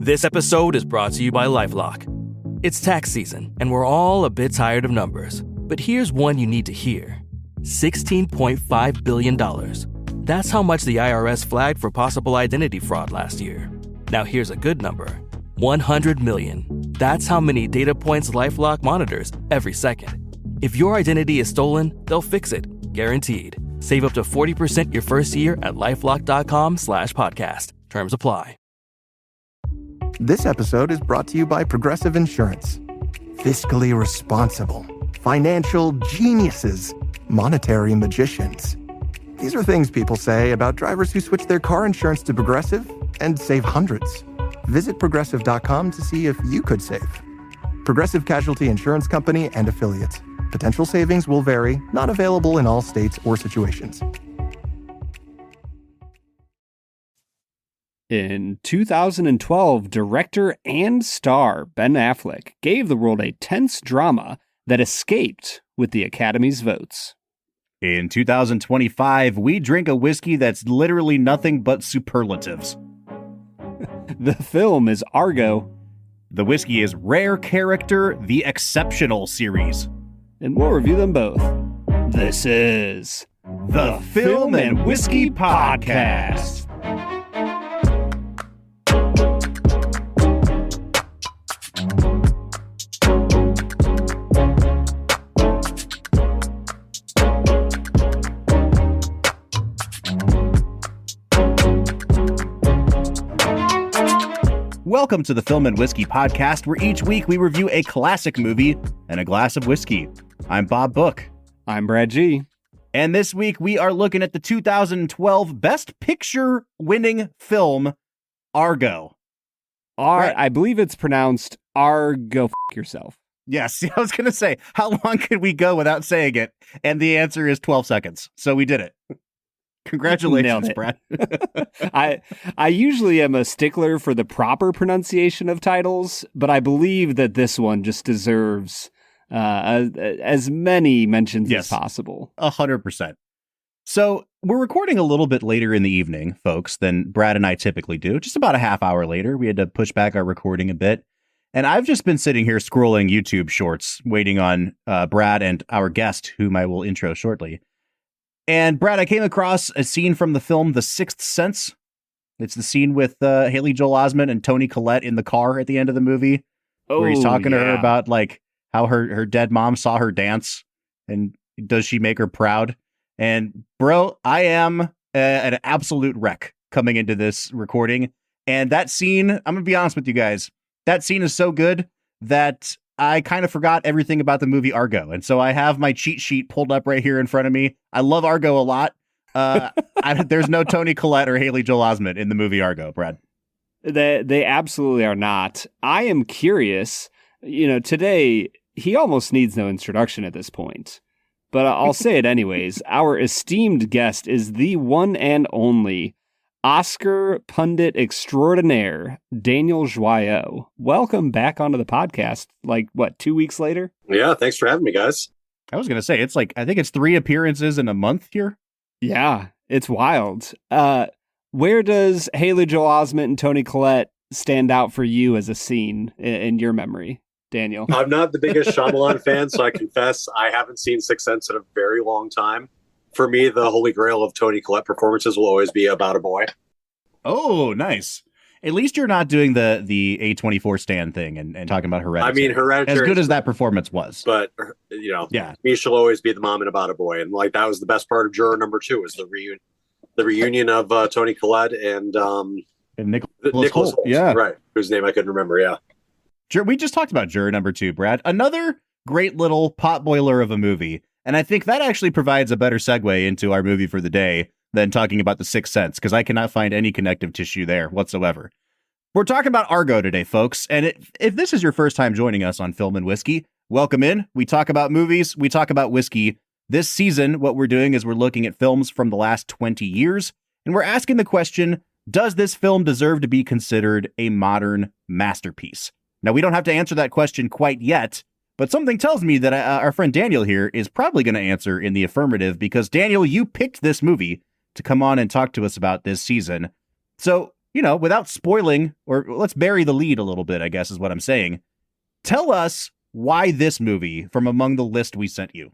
This episode is brought to you by LifeLock. It's tax season, and we're all a bit tired of numbers. But here's one you need to hear. $16.5 billion. That's how much the IRS flagged for possible identity fraud last year. Now here's a good number. 100 million. That's how many data points LifeLock monitors every second. If your identity is stolen, they'll fix it. Guaranteed. Save up to 40% your first year at LifeLock.com/podcast. Terms apply. This episode is brought to you by Progressive Insurance. Fiscally responsible, financial geniuses, monetary magicians. These are things people say about drivers who switch their car insurance to Progressive and save hundreds. Visit Progressive.com to see if you could save. Progressive Casualty Insurance Company and Affiliates. Potential savings will vary, not available in all states or situations. In 2012, director and star Ben Affleck gave the world a tense drama that escaped with the Academy's votes. In 2025, we drink a whiskey that's literally nothing but superlatives. The film is Argo. The whiskey is Rare Character, the Exceptional series. And we'll review them both. This is the Film and Whiskey Podcast. Welcome to the Film and Whiskey Podcast, where each week we review a classic movie and a glass of whiskey. I'm Bob Book. I'm Brad G. And this week we are looking at the 2012 Best Picture winning film, Argo. I believe it's pronounced Argo. F*** yourself. Yes, I was going to say, how long could we go without saying it? And the answer is 12 seconds. So we did it. Congratulations, Brad. I usually am a stickler for the proper pronunciation of titles, but I believe that this one just deserves as many mentions as possible. 100%. So we're recording a little bit later in the evening, folks, than Brad and I typically do. Just about a half hour later. We had to push back our recording a bit. And I've just been sitting here scrolling YouTube shorts, waiting on Brad and our guest, whom I will intro shortly. And Brad, I came across a scene from the film The Sixth Sense. It's the scene with Haley Joel Osment and Toni Collette in the car at the end of the movie, where he's talking to her about like how her dead mom saw her dance and does she make her proud? And bro, I am an absolute wreck coming into this recording. And that scene, I'm gonna be honest with you guys, that scene is so good that I kind of forgot everything about the movie Argo. And so I have my cheat sheet pulled up right here in front of me. I love Argo a lot. There's no Toni Collette or Haley Joel Osment in the movie Argo, Brad. They absolutely are not. I am curious. Today, he almost needs no introduction at this point. But I'll say it anyways. Our esteemed guest is the one and only Oscar pundit extraordinaire, Daniel Joyaux. Welcome back onto the podcast. 2 weeks later? Yeah, thanks for having me, guys. I was going to say, I think it's 3 appearances in a month here. Yeah, it's wild. Where does Haley Joel Osment and Toni Collette stand out for you as a scene in your memory, Daniel? I'm not the biggest Shyamalan fan, so I confess I haven't seen Sixth Sense in a very long time. For me, the holy grail of Toni Collette performances will always be About a Boy. Oh, nice. At least you're not doing the A24 stand thing and talking about Hereditary. I mean, Hereditary. As good as that performance was. But, me she'll always be the mom in About a Boy. And that was the best part of Juror number 2 was the reunion of Toni Collette and Nicholas Hoult. Yeah. Right. Whose name I couldn't remember. Yeah. We just talked about Juror number 2, Brad. Another great little potboiler of a movie. And I think that actually provides a better segue into our movie for the day than talking about The Sixth Sense, because I cannot find any connective tissue there whatsoever. We're talking about Argo today, folks. And if this is your first time joining us on Film and Whiskey, welcome in. We talk about movies. We talk about whiskey. This season, what we're doing is we're looking at films from the last 20 years. And we're asking the question, does this film deserve to be considered a modern masterpiece? Now, we don't have to answer that question quite yet, but something tells me that our friend Daniel here is probably going to answer in the affirmative, because Daniel, you picked this movie to come on and talk to us about this season. So, without spoiling, or let's bury the lead a little bit, I guess is what I'm saying. Tell us why this movie from among the list we sent you.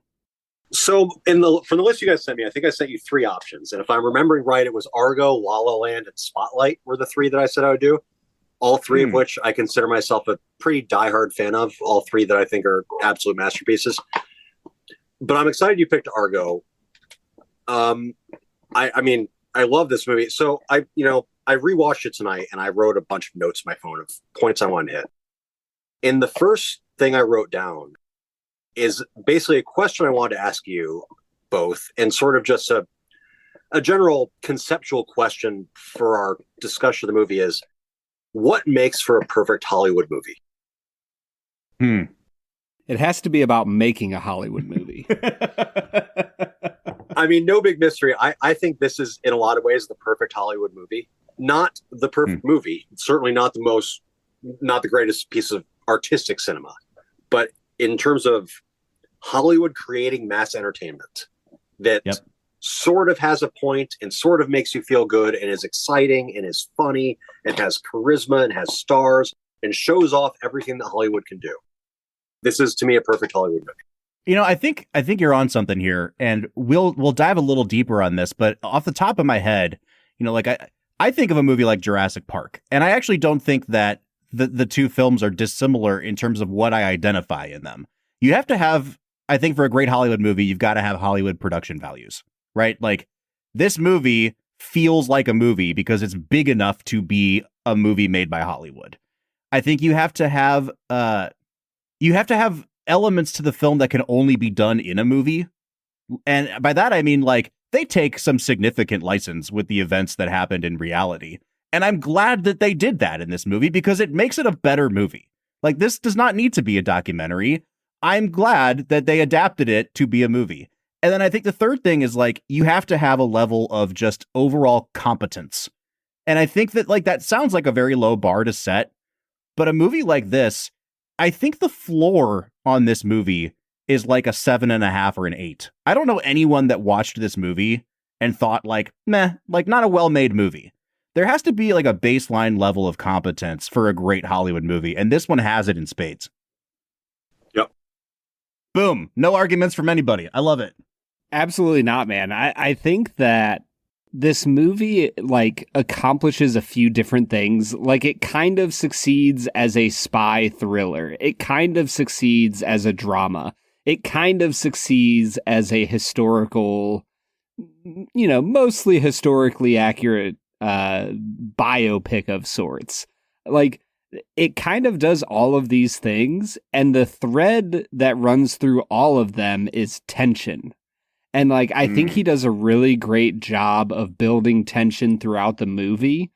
So from the list you guys sent me, I think I sent you 3 options. And if I'm remembering right, it was Argo, La La Land, and Spotlight were the 3 that I said I would do. All 3 of which I consider myself a pretty diehard fan of. All 3 that I think are absolute masterpieces. But I'm excited you picked Argo. I mean, I love this movie. So I rewatched it tonight and I wrote a bunch of notes on my phone of points I wanted to hit. And the first thing I wrote down is basically a question I wanted to ask you both, and sort of just a general conceptual question for our discussion of the movie is, what makes for a perfect Hollywood movie? It has to be about making a Hollywood movie. I mean, no big mystery. I think this is, in a lot of ways, the perfect Hollywood movie. Not the perfect movie. Certainly not the greatest piece of artistic cinema. But in terms of Hollywood creating mass entertainment that sort of has a point and sort of makes you feel good and is exciting and is funny and has charisma and has stars and shows off everything that Hollywood can do. This is, to me, a perfect Hollywood movie. I think you're on something here, and we'll dive a little deeper on this. But off the top of my head, I think of a movie like Jurassic Park, and I actually don't think that the 2 films are dissimilar in terms of what I identify in them. You have to have, I think, for a great Hollywood movie, you've got to have Hollywood production values, right? Like, this movie feels like a movie because it's big enough to be a movie made by Hollywood. I think you have to have elements to the film that can only be done in a movie. And by that, I mean, like, they take some significant license with the events that happened in reality. And I'm glad that they did that in this movie because it makes it a better movie. Like, this does not need to be a documentary. I'm glad that they adapted it to be a movie. And then I think the third thing is, like, you have to have a level of just overall competence. And I think that, like, that sounds like a very low bar to set. But a movie like this, I think the floor on this movie is like a 7.5 or an 8. I don't know anyone that watched this movie and thought, like, meh, like, not a well-made movie. There has to be like a baseline level of competence for a great Hollywood movie, and this one has it in spades. Yep. Boom. No arguments from anybody. I love it. Absolutely not, man. I think that this movie, like, accomplishes a few different things. Like, it kind of succeeds as a spy thriller. It kind of succeeds as a drama. It kind of succeeds as a historical, mostly historically accurate biopic of sorts. Like, it kind of does all of these things, and the thread that runs through all of them is tension. And, like, I think he does a really great job of building tension throughout the movie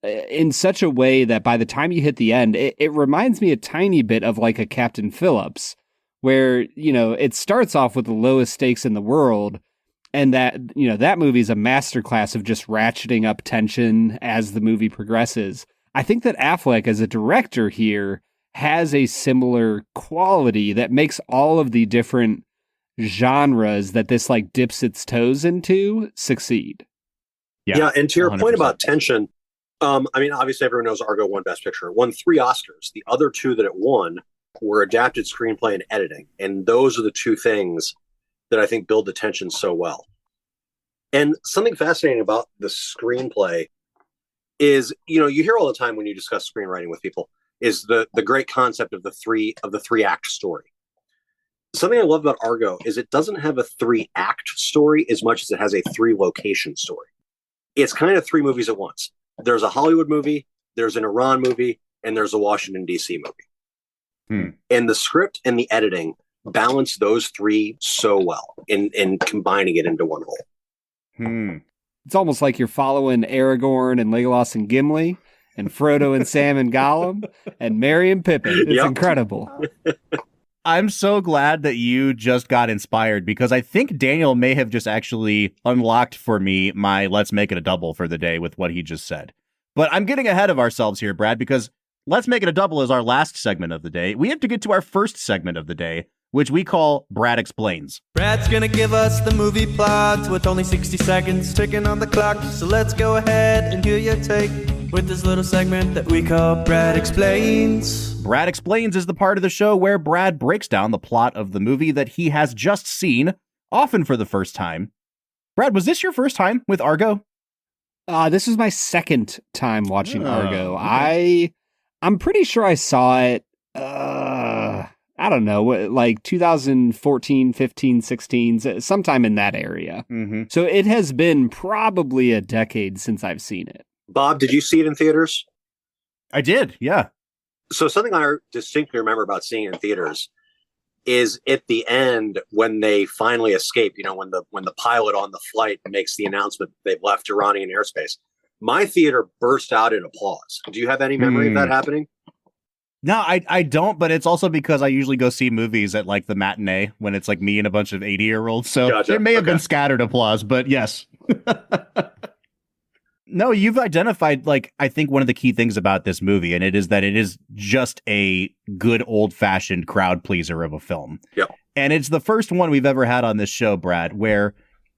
in such a way that by the time you hit the end, it reminds me a tiny bit of like a Captain Phillips, where, it starts off with the lowest stakes in the world. And that movie is a masterclass of just ratcheting up tension as the movie progresses. I think that Affleck as a director here has a similar quality that makes all of the different genres that this like dips its toes into succeed. Yeah, and to your 100%. point about tension, I mean, obviously everyone knows Argo won Best Picture. It won 3 Oscars. The other 2 that it won were adapted screenplay and editing. And those are the 2 things that I think build the tension so well. And something fascinating about the screenplay is, you hear all the time when you discuss screenwriting with people, is the great concept of the three act story. Something I love about Argo is it doesn't have a 3-act story as much as it has a 3-location story. It's kind of 3 movies at once. There's a Hollywood movie, there's an Iran movie, and there's a Washington, D.C. movie. And the script and the editing balance those 3 so well in combining it into one whole. It's almost like you're following Aragorn and Legolas and Gimli, and Frodo and Sam and Gollum, and Merry and Pippin. It's incredible. I'm so glad that you just got inspired, because I think Daniel may have just actually unlocked for me my let's make it a double for the day with what he just said. But I'm getting ahead of ourselves here, Brad, because let's make it a double is our last segment of the day. We have to get to our first segment of the day, which we call Brad Explains. Brad's gonna give us the movie plot with only 60 seconds ticking on the clock. So let's go ahead and hear your take. with this little segment that we call Brad Explains. Brad Explains is the part of the show where Brad breaks down the plot of the movie that he has just seen, often for the first time. Brad, was this your first time with Argo? This was my second time watching Argo. Okay. I'm pretty sure I saw it, I don't know, like 2014, 15, 16, sometime in that area. Mm-hmm. So it has been probably a decade since I've seen it. Bob, did you see it in theaters? I did, yeah. So something I distinctly remember about seeing it in theaters is at the end when they finally escape, when the pilot on the flight makes the announcement they've left Iranian airspace. My theater burst out in applause. Do you have any memory of that happening? No, I don't, but it's also because I usually go see movies at like the matinee when it's like me and a bunch of 80-year-olds. So Gotcha. There may have been scattered applause, but yes. No, you've identified, like, I think one of the key things about this movie, and it is that it is just a good old-fashioned crowd pleaser of a film. Yep. And it's the first one we've ever had on this show, Brad, where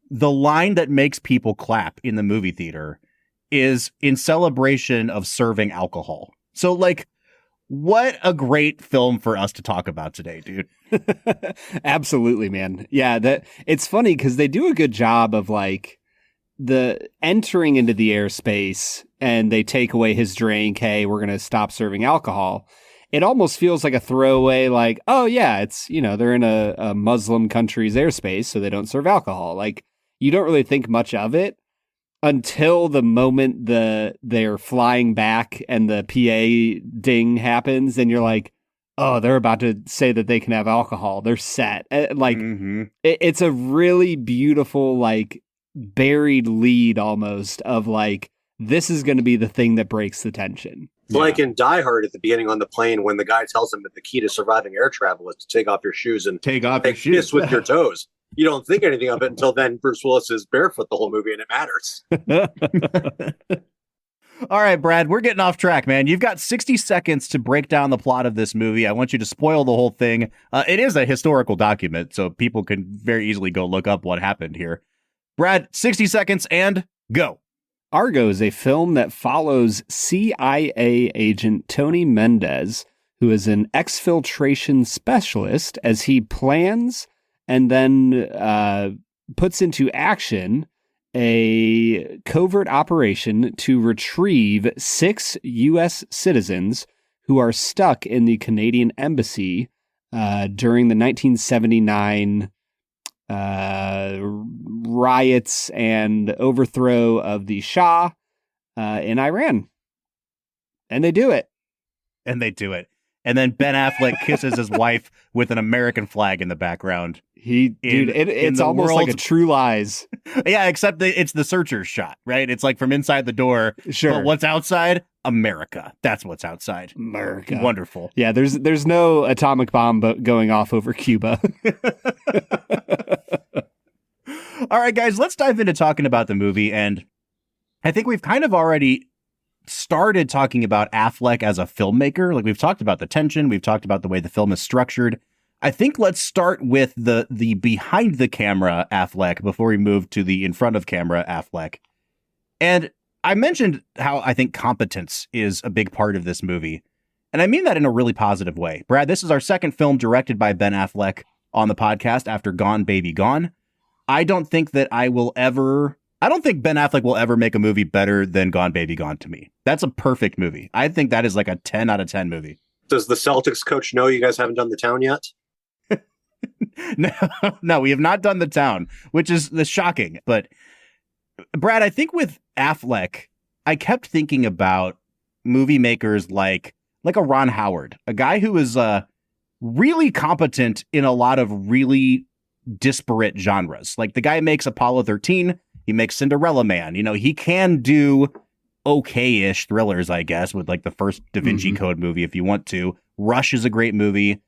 the line that makes people clap in the movie theater is in celebration of serving alcohol. So, like, what a great film for us to talk about today, dude. Absolutely, man. Yeah, it's funny because they do a good job of, like, the entering into the airspace and they take away his drink. Hey, we're going to stop serving alcohol. It almost feels like a throwaway, like, oh yeah, it's, they're in a Muslim country's airspace, so they don't serve alcohol. Like, you don't really think much of it until the moment they're flying back and the PA ding happens, and you're like, oh, they're about to say that they can have alcohol. They're set. Like, it's a really beautiful, like, buried lead almost of like, this is going to be the thing that breaks the tension. Like in Die Hard at the beginning on the plane when the guy tells him that the key to surviving air travel is to take off your shoes and take your shoes kiss with your toes. You don't think anything of it until then Bruce Willis is barefoot the whole movie and it matters. All right, Brad, we're getting off track, man. You've got 60 seconds to break down the plot of this movie. I want you to spoil the whole thing. It is a historical document, so people can very easily go look up what happened here. Brad, 60 seconds and go. Argo is a film that follows CIA agent Tony Mendez, who is an exfiltration specialist, as he plans and then puts into action a covert operation to retrieve 6 U.S. citizens who are stuck in the Canadian embassy during the 1979 riots and overthrow of the Shah in Iran. And they do it. And then Ben Affleck kisses his wife with an American flag in the background. It's almost like a True Lies. Yeah, except it's the searcher's shot, right? It's like from inside the door. Sure. But what's outside? America. That's what's outside. America. Wonderful. Yeah, there's no atomic bomb going off over Cuba. All right, guys, let's dive into talking about the movie. And I think we've kind of already started talking about Affleck as a filmmaker. Like, we've talked about the tension. We've talked about the way the film is structured. I think let's start with the behind the camera Affleck before we move to the in front of camera Affleck. And I mentioned how I think competence is a big part of this movie. And I mean that in a really positive way. Brad, this is our second film directed by Ben Affleck on the podcast after Gone Baby Gone. I don't think Ben Affleck will ever make a movie better than Gone Baby Gone to me. That's a perfect movie. I think that is like a 10 out of 10 movie. Does the Celtics coach know you guys haven't done The Town yet? No, we have not done The Town, which is shocking. But Brad, I think with Affleck, I kept thinking about movie makers like a Ron Howard, a guy who is really competent in a lot of really disparate genres. Like, the guy makes Apollo 13, he makes Cinderella Man. He can do okay-ish thrillers, I guess, with like the first Da Vinci Code movie if you want to. Rush is a great movie.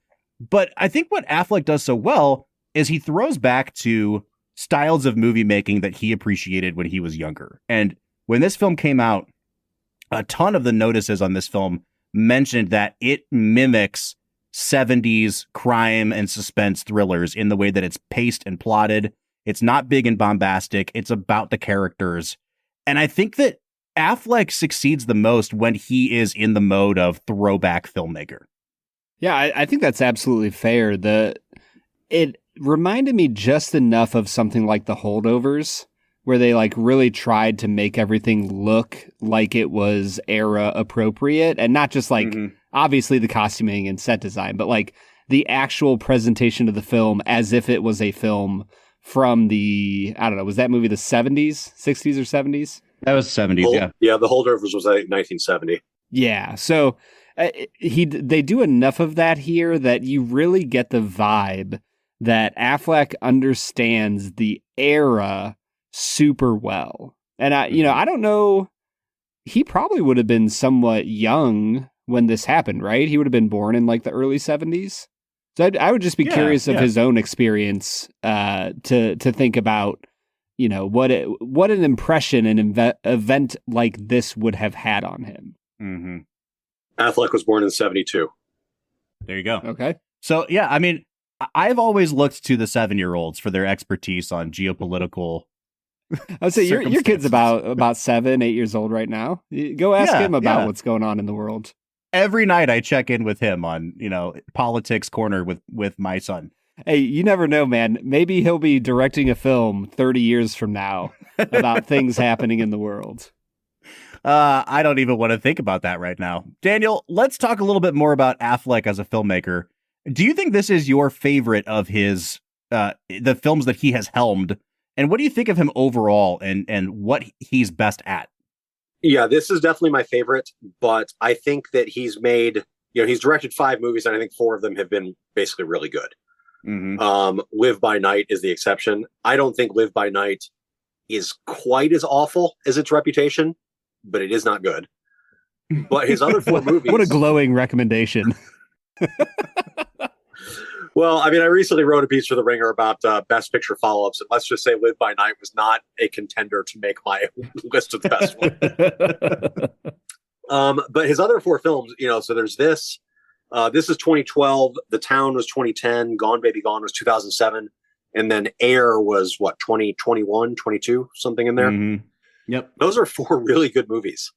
But I think what Affleck does so well is he throws back to styles of movie making that he appreciated when he was younger. And when this film came out, a ton of the notices on this film mentioned that it mimics 70s crime and suspense thrillers in the way that it's paced and plotted. It's not big and bombastic. It's about the characters. And I think that Affleck succeeds the most when he is in the mode of throwback filmmaker. Yeah, I think that's absolutely fair. It reminded me just enough of something like The Holdovers, where they like really tried to make everything look like it was era appropriate, and not just like obviously the costuming and set design, but like the actual presentation of the film as if it was a film from the, I don't know, was that movie the 70s, 60s or 70s? That was 70s, yeah. Yeah, The Holdovers was like 1970. Yeah, so they do enough of that here that you really get the vibe that Affleck understands the era super well. And I don't know, he probably would have been somewhat young when this happened, right? He would have been born in like the early 70s. So I would just be curious of his own experience to think about, what an impression an event like this would have had on him. Mm-hmm. Affleck was born in 72. There you go. Okay. So, yeah, I mean, I've always looked to the 7-year-olds for their expertise on geopolitical. I would say your kid's about 7, 8 years old right now. Go ask him about what's going on in the world. Every night I check in with him on, politics corner with my son. Hey, you never know, man. Maybe he'll be directing a film 30 years from now about things happening in the world. I don't even want to think about that right now. Daniel, let's talk a little bit more about Affleck as a filmmaker. Do you think this is your favorite of his, the films that he has helmed? And what do you think of him overall and what he's best at? Yeah, this is definitely my favorite, but I think that he's made, he's directed 5 movies, and I think 4 of them have been basically really good. Mm-hmm. Live by Night is the exception. I don't think Live by Night is quite as awful as its reputation, but it is not good. But his other 4 movies... What a glowing recommendation. Well, I mean, I recently wrote a piece for The Ringer about Best Picture follow-ups, and let's just say Live by Night was not a contender to make my list of the best ones. But his other 4 films, so there's this. This is 2012. The Town was 2010. Gone Baby Gone was 2007. And then Air was, 2021, 22, something in there. Mm-hmm. Yep. Those are 4 really good movies.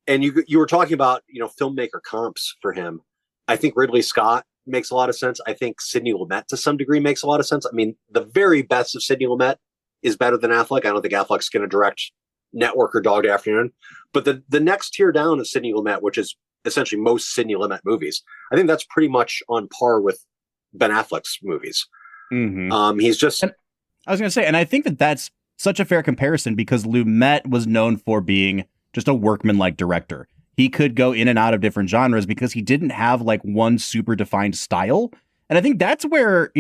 And you were talking about, filmmaker comps for him. I think Ridley Scott makes a lot of sense. I think Sidney Lumet to some degree makes a lot of sense. I mean, the very best of Sidney Lumet is better than Affleck. I don't think Affleck's going to direct Network or Dog Day Afternoon. But the next tier down of Sidney Lumet, which is essentially most Sidney Lumet movies, I think that's pretty much on par with Ben Affleck's movies. Mm-hmm. He's just... I was going to say, and I think that's such a fair comparison because Lumet was known for being just a workman-like director. He could go in and out of different genres because he didn't have like one super defined style. And I think that's where,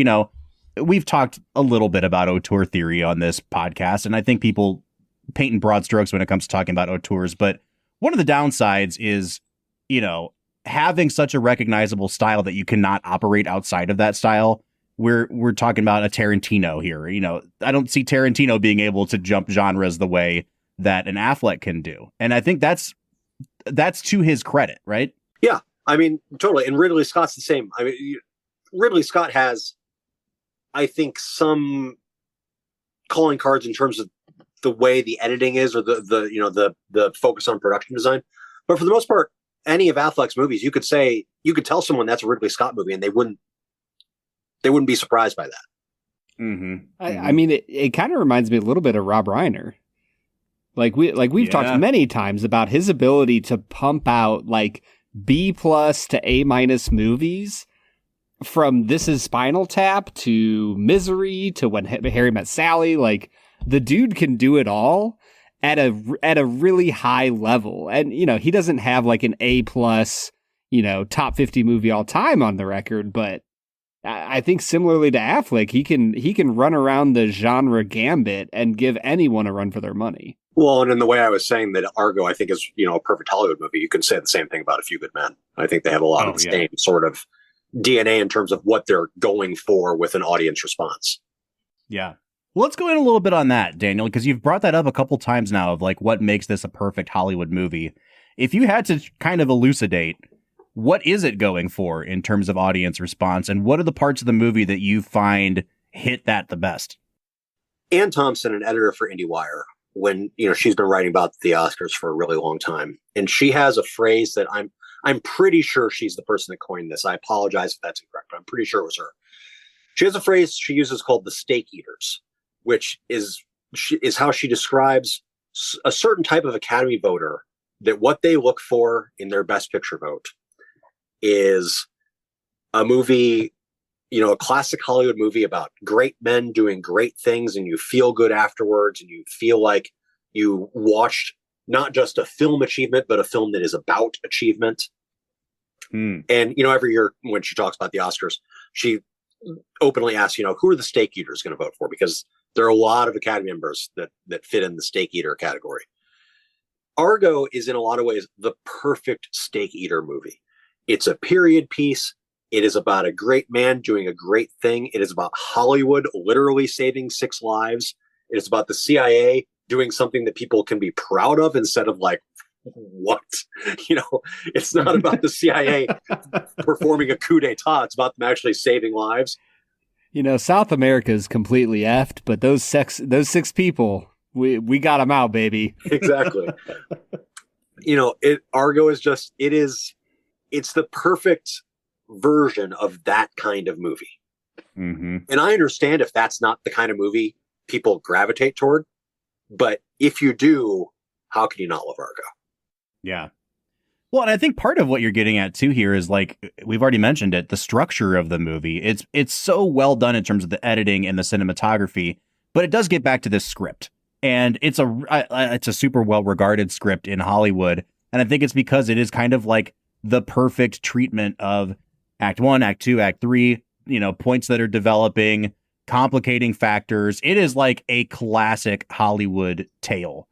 we've talked a little bit about auteur theory on this podcast. And I think people paint in broad strokes when it comes to talking about auteurs. But one of the downsides is, having such a recognizable style that you cannot operate outside of that style. We're talking about a Tarantino here. I don't see Tarantino being able to jump genres the way that an Affleck can do. And I think that's to his credit, right? Yeah, I mean, totally. And Ridley Scott's the same. I mean, Ridley Scott has, I think, some calling cards in terms of the way the editing is, or the focus on production design. But for the most part, any of Affleck's movies, you could tell someone that's a Ridley Scott movie, and they wouldn't be surprised by that. Mm-hmm. I mean, it kind of reminds me a little bit of Rob Reiner. We've talked many times about his ability to pump out like B+ to A- movies, from This Is Spinal Tap to Misery to When Harry Met Sally. Like, the dude can do it all at a really high level. And, he doesn't have like an A+, top 50 movie all time on the record, but I think similarly to Affleck, he can run around the genre gambit and give anyone a run for their money. Well, and in the way I was saying that Argo, I think, is, a perfect Hollywood movie, you could say the same thing about A Few Good Men. I think they have a lot of the same sort of DNA in terms of what they're going for with an audience response. Yeah. Well, let's go in a little bit on that, Daniel, because you've brought that up a couple times now of like what makes this a perfect Hollywood movie. If you had to kind of elucidate, what is it going for in terms of audience response, and what are the parts of the movie that you find hit that the best? Ann Thompson, an editor for IndieWire, when, she's been writing about the Oscars for a really long time. And she has a phrase that I'm pretty sure she's the person that coined this. I apologize if that's incorrect, but I'm pretty sure it was her. She has a phrase she uses called the steak eaters, which is how she describes a certain type of Academy voter, that what they look for in their Best Picture vote is a movie, a classic Hollywood movie about great men doing great things, and you feel good afterwards, and you feel like you watched not just a film achievement, but a film that is about achievement. And, every year when she talks about the Oscars, she openly asks, who are the steak eaters going to vote for? Because there are a lot of Academy members that fit in the steak eater category. Argo is in a lot of ways the perfect steak eater movie. It's a period piece. It is about a great man doing a great thing. It is about Hollywood literally saving 6 lives. It is about the CIA doing something that people can be proud of instead of like, what? It's not about the CIA performing a coup d'etat. It's about them actually saving lives. South America is completely effed, but those 6 people, we got them out, baby. Exactly. Argo is just, it's the perfect version of that kind of movie. Mm-hmm. And I understand if that's not the kind of movie people gravitate toward, but if you do, how can you not love Argo? Yeah. Well, and I think part of what you're getting at too here is, like, we've already mentioned it, the structure of the movie. It's so well done in terms of the editing and the cinematography, but it does get back to this script. And it's a super well regarded script in Hollywood. And I think it's because it is kind of like the perfect treatment of Act 1, Act 2, Act 3, points that are developing, complicating factors. It is like a classic Hollywood tale.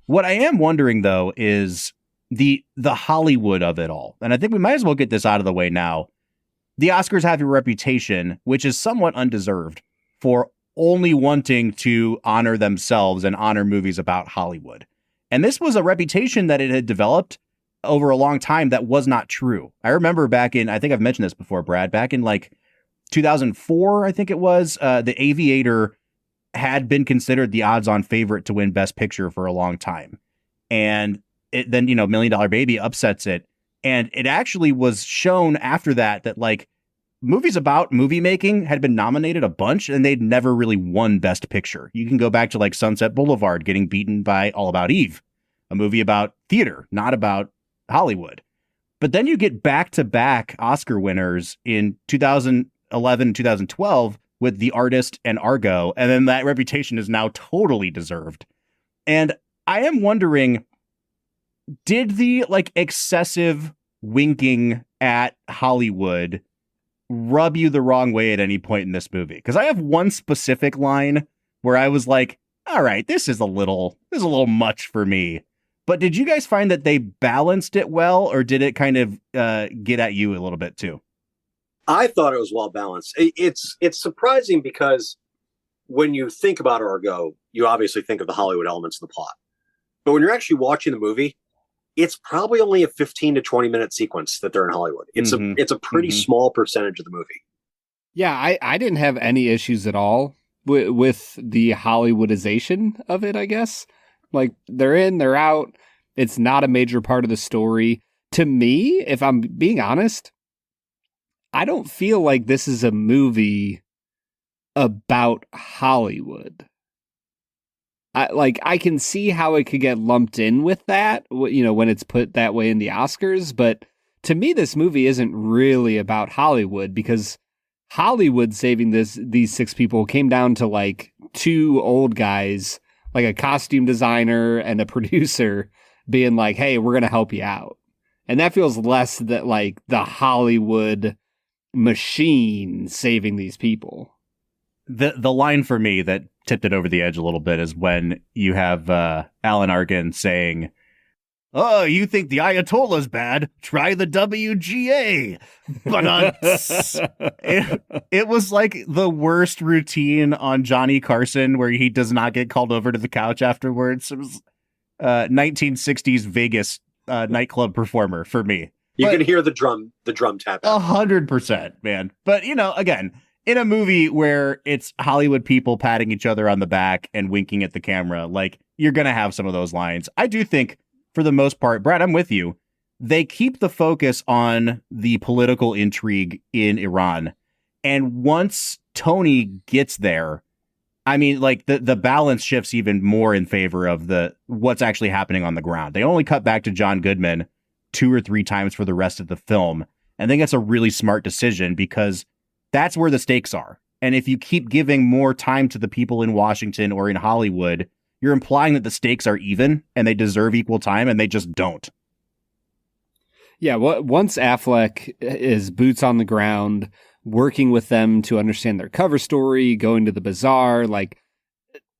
What I am wondering, though, is the Hollywood of it all. And I think we might as well get this out of the way now. The Oscars have a reputation, which is somewhat undeserved, for only wanting to honor themselves and honor movies about Hollywood. And this was a reputation that it had developed over a long time that was not true. I remember back in, I think I've mentioned this before, Brad, back in like 2004, I think it was, The Aviator had been considered the odds-on favorite to win Best Picture for a long time. And then, $1 Million Baby upsets it. And it actually was shown after that like movies about movie making had been nominated a bunch and they'd never really won Best Picture. You can go back to like Sunset Boulevard getting beaten by All About Eve, a movie about theater, not about Hollywood. But then you get back-to-back Oscar winners in 2011, 2012 with The Artist and Argo, and then that reputation is now totally deserved. And I am wondering, did the like excessive winking at Hollywood rub you the wrong way at any point in this movie? Because I have one specific line where I was like, all right, this is a little much for me. But did you guys find that they balanced it well, or did it kind of get at you a little bit too? I thought it was well balanced. It's surprising because when you think about Argo, you obviously think of the Hollywood elements of the plot. But when you're actually watching the movie, it's probably only a 15 to 20 minute sequence that they're in Hollywood. It's a pretty small percentage of the movie. Yeah, I didn't have any issues at all with the Hollywoodization of it, I guess. Like, they're in, they're out. It's not a major part of the story. To me, if I'm being honest, I don't feel like this is a movie about Hollywood. I can see how it could get lumped in with that, when it's put that way in the Oscars. But to me, this movie isn't really about Hollywood, because Hollywood saving these 6 people came down to like 2 old guys, like a costume designer and a producer, being like, hey, we're going to help you out. And that feels less that like the Hollywood machine saving these people. The line for me that tipped it over the edge a little bit is when you have Alan Arkin saying, oh, you think the Ayatollah's bad? Try the WGA. But it was like the worst routine on Johnny Carson where he does not get called over to the couch afterwards. It was 1960s Vegas nightclub performer for me. You can hear the drum tap. 100%, man. But, again, in a movie where it's Hollywood people patting each other on the back and winking at the camera, like, you're going to have some of those lines. I do think, for the most part, Brad, I'm with you. They keep the focus on the political intrigue in Iran. And once Tony gets there, I mean, like the balance shifts even more in favor of what's actually happening on the ground. They only cut back to John Goodman 2 or 3 times for the rest of the film. I think that's a really smart decision because that's where the stakes are. And if you keep giving more time to the people in Washington or in Hollywood, you're implying that the stakes are even and they deserve equal time, and they just don't. Yeah, once Affleck is boots on the ground, working with them to understand their cover story, going to the bazaar, like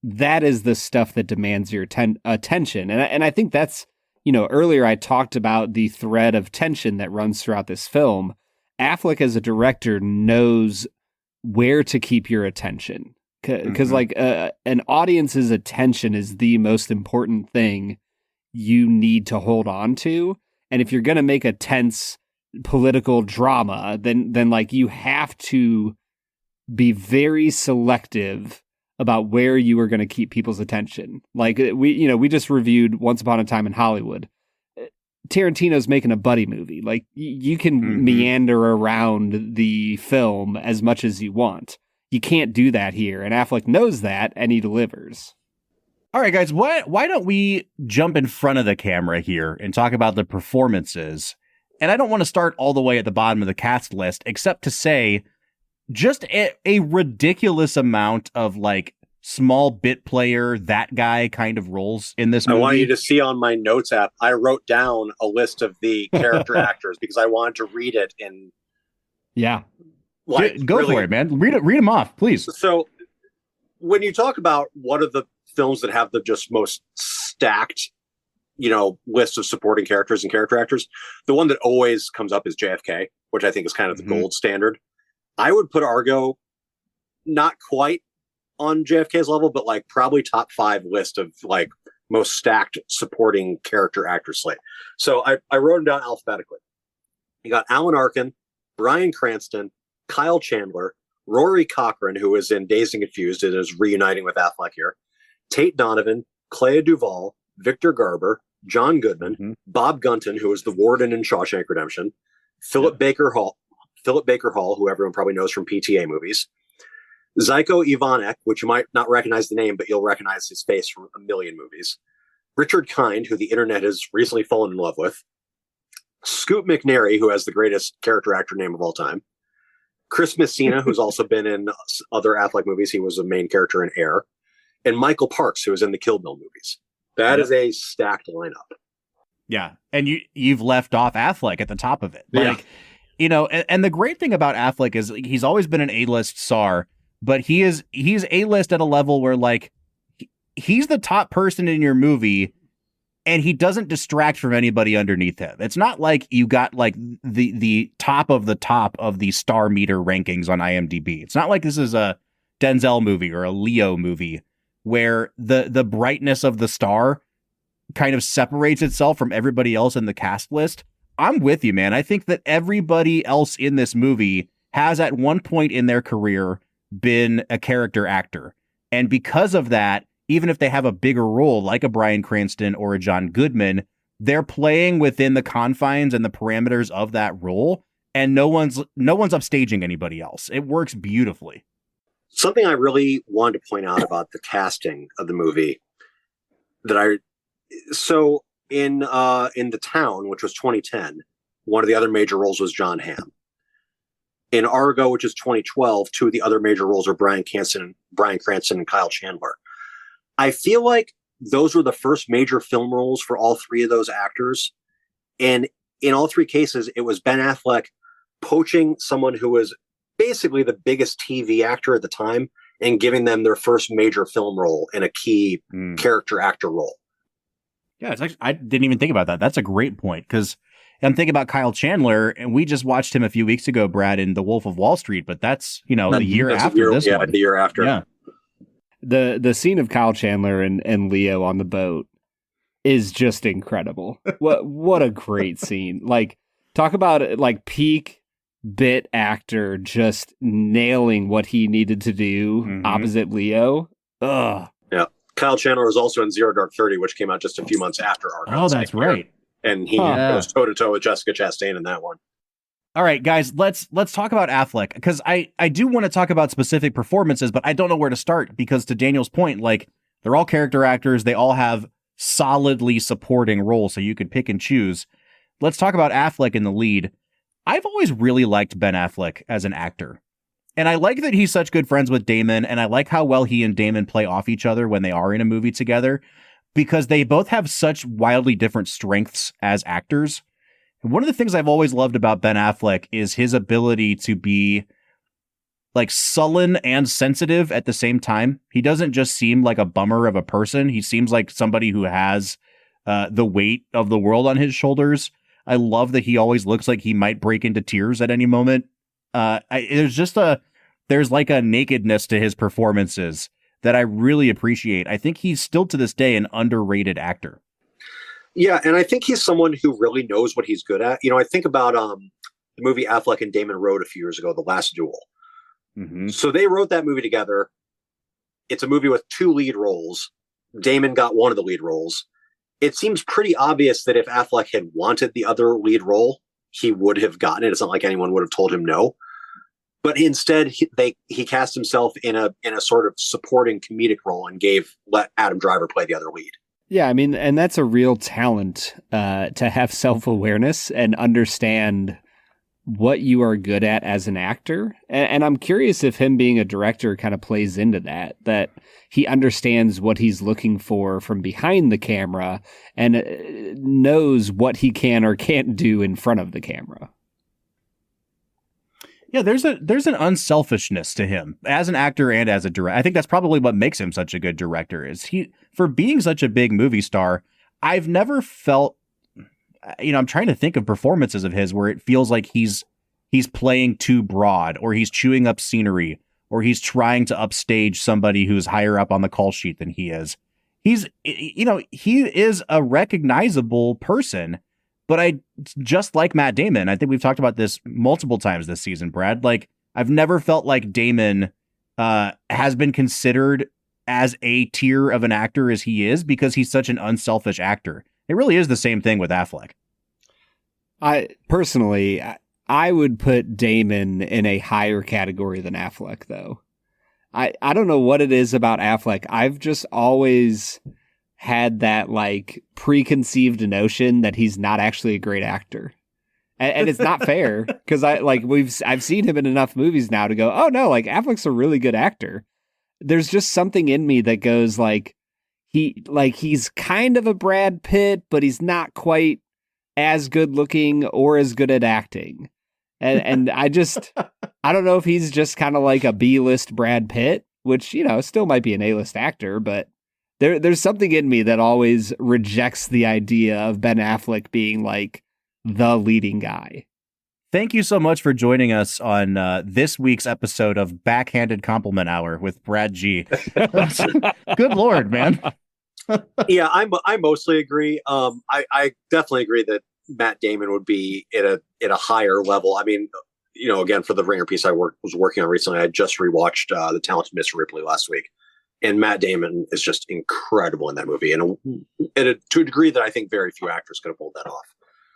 that is the stuff that demands your attention. And I think that's, earlier I talked about the thread of tension that runs throughout this film. Affleck as a director knows where to keep your attention. Because an audience's attention is the most important thing you need to hold on to. And if you're going to make a tense political drama, then like you have to be very selective about where you are going to keep people's attention. Like we just reviewed Once Upon a Time in Hollywood. Tarantino's making a buddy movie. Like you can meander around the film as much as you want. You can't do that here. And Affleck knows that, and he delivers. All right, guys, why don't we jump in front of the camera here and talk about the performances? And I don't want to start all the way at the bottom of the cast list, except to say just a ridiculous amount of like small bit player, that guy kind of roles in this movie. I want you to see on my notes app, I wrote down a list of the character actors because I wanted to read it in. Yeah. Go really, for it, man. Read them off, please. So when you talk about what are the films that have the just most stacked, list of supporting characters and character actors, the one that always comes up is JFK, which I think is kind of the gold standard. I would put Argo not quite on JFK's level, but like probably top 5 list of like most stacked supporting character actor slate. So I wrote them down alphabetically. You got Alan Arkin, Bryan Cranston, Kyle Chandler, Rory Cochrane, who is in Dazed and Confused and is reuniting with Affleck here, Tate Donovan, Clea Duvall, Victor Garber, John Goodman, Bob Gunton, who is the warden in Shawshank Redemption, Philip Baker Hall, who everyone probably knows from PTA movies, Zyko Ivanek, which you might not recognize the name, but you'll recognize his face from a million movies, Richard Kind, who the internet has recently fallen in love with, Scoot McNairy, who has the greatest character actor name of all time, Chris Messina, who's also been in other Affleck movies. He was a main character in Air. And Michael Parks, who was in the Kill Bill movies. That is a stacked lineup. Yeah. And you've left off Affleck at the top of it. Like, and the great thing about Affleck is he's always been an A-list star, but he's A-list at a level where like he's the top person in your movie and he doesn't distract from anybody underneath him. It's not like you got like the top of the star meter rankings on IMDb. It's not like this is a Denzel movie or a Leo movie where the brightness of the star kind of separates itself from everybody else in the cast list. I'm with you, man. I think that everybody else in this movie has at one point in their career been a character actor. And because of that, even if they have a bigger role like a Bryan Cranston or a John Goodman, they're playing within the confines and the parameters of that role. And no one's upstaging anybody else. It works beautifully. Something I really wanted to point out about the casting of the movie so in The Town, which was 2010, one of the other major roles was John Hamm. In Argo, which is 2012, 2 of the other major roles are Bryan Cranston and Kyle Chandler. I feel like those were the first major film roles for all 3 of those actors. And in all 3 cases, it was Ben Affleck poaching someone who was basically the biggest TV actor at the time and giving them their first major film role in a key character actor role. Yeah, it's actually, I didn't even think about that. That's a great point because I'm thinking about Kyle Chandler, and we just watched him a few weeks ago, Brad, in The Wolf of Wall Street, but that's, the year after this one. The year after. Yeah. The scene of Kyle Chandler and Leo on the boat is just incredible. What a great scene. Like, talk about like peak bit actor just nailing what he needed to do opposite Leo. Ugh. Yeah. Kyle Chandler was also in Zero Dark 30, which came out just a few months after Argo. Oh, that's right. And he goes toe-to-toe with Jessica Chastain in that one. All right, guys, let's talk about Affleck, because I do want to talk about specific performances, but I don't know where to start, because to Daniel's point, like, they're all character actors. They all have solidly supporting roles, so you could pick and choose. Let's talk about Affleck in the lead. I've always really liked Ben Affleck as an actor. And I like that he's such good friends with Damon, and I like how well he and Damon play off each other when they are in a movie together, because they both have such wildly different strengths as actors. And one of the things I've always loved about Ben Affleck is his ability to be like sullen and sensitive at the same time. He doesn't just seem like a bummer of a person. He seems like somebody who has the weight of the world on his shoulders. I love that he always looks like he might break into tears at any moment. There's like a nakedness to his performances that I really appreciate. I think he's still to this day an underrated actor. Yeah, and I think he's someone who really knows what he's good at. You know, I think about the movie Affleck and Damon wrote a few years ago, The Last Duel. Mm-hmm. So they wrote that movie together. It's a movie with 2 lead roles. Damon got one of the lead roles. It seems pretty obvious that if Affleck had wanted the other lead role, he would have gotten it. It's not like anyone would have told him no. But instead, he cast himself in a sort of supporting comedic role and let Adam Driver play the other lead. Yeah, I mean, and that's a real talent to have self-awareness and understand what you are good at as an actor. And I'm curious if him being a director kind of plays into that he understands what he's looking for from behind the camera and knows what he can or can't do in front of the camera. Yeah, there's an unselfishness to him as an actor and as a director. I think that's probably what makes him such a good director. Is he, for being such a big movie star, I've never felt, I'm trying to think of performances of his where it feels like he's playing too broad, or he's chewing up scenery, or he's trying to upstage somebody who's higher up on the call sheet than he is. He is a recognizable person. But I, just like Matt Damon, I think we've talked about this multiple times this season, Brad. Like, I've never felt like Damon has been considered as a tier of an actor as he is, because he's such an unselfish actor. It really is the same thing with Affleck. I would put Damon in a higher category than Affleck, though. I don't know what it is about Affleck. I've just always had that like preconceived notion that he's not actually a great actor. And it's not fair, because I've seen him in enough movies now to go, oh no, like Affleck's a really good actor. There's just something in me that goes he's kind of a Brad Pitt, but he's not quite as good looking or as good at acting. And I don't know if he's just kind of like a B-list Brad Pitt, which, still might be an A-list actor, but there's something in me that always rejects the idea of Ben Affleck being like the leading guy. Thank you so much for joining us on this week's episode of Backhanded Compliment Hour with Brad G. Good Lord, man. Yeah, I mostly agree. I definitely agree that Matt Damon would be at a higher level. I mean, again, for the Ringer piece I was working on recently, I just rewatched The Talented Mr. Ripley last week. And Matt Damon is just incredible in that movie, and to a degree that I think very few actors could have pulled that off.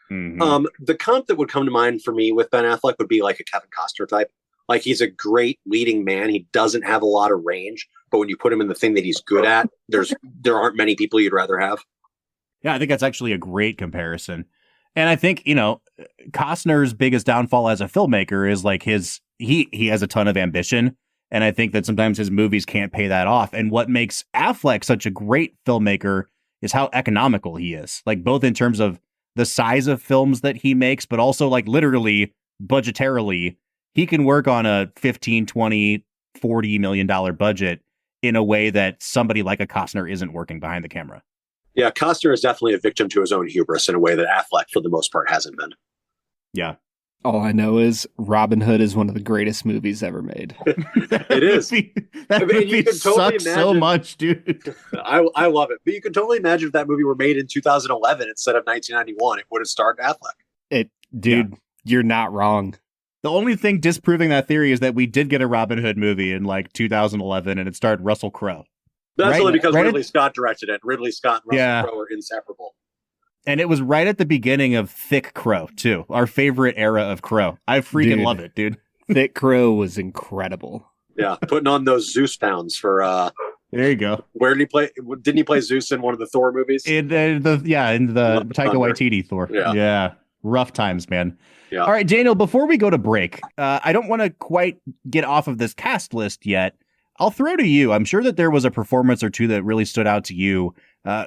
Mm-hmm. The comp that would come to mind for me with Ben Affleck would be like a Kevin Costner type. Like, he's a great leading man. He doesn't have a lot of range, but when you put him in the thing that he's good at, there aren't many people you'd rather have. Yeah, I think that's actually a great comparison. And I think, Costner's biggest downfall as a filmmaker is like he has a ton of ambition. And I think that sometimes his movies can't pay that off. And what makes Affleck such a great filmmaker is how economical he is, like both in terms of the size of films that he makes, but also like literally budgetarily, he can work on a 15, 20, $40 million budget in a way that somebody like a Costner isn't working behind the camera. Yeah, Costner is definitely a victim to his own hubris in a way that Affleck, for the most part, hasn't been. Yeah. All I know is Robin Hood is one of the greatest movies ever made. It is. That movie sucks so much, dude. I love it. But you can totally imagine if that movie were made in 2011 instead of 1991, it would have starred Affleck. You're not wrong. The only thing disproving that theory is that we did get a Robin Hood movie in like 2011, and it starred Russell Crowe. That's Right- only because right Ridley at- Scott directed it. Ridley Scott and Russell Yeah. Crowe are inseparable. And it was right at the beginning of Thick Crow, too. Our favorite era of Crow. I freaking Dude. love it, dude. Thick Crow was incredible. Yeah, putting on those Zeus pounds for There you go. where did he play? Didn't he play Zeus in one of the Thor movies? In the Love Taika Thunder. Waititi Thor. Yeah. Rough times, man. Yeah. All right, Daniel, before we go to break, I don't want to quite get off of this cast list yet. I'll throw to you. I'm sure that there was a performance or two that really stood out to you.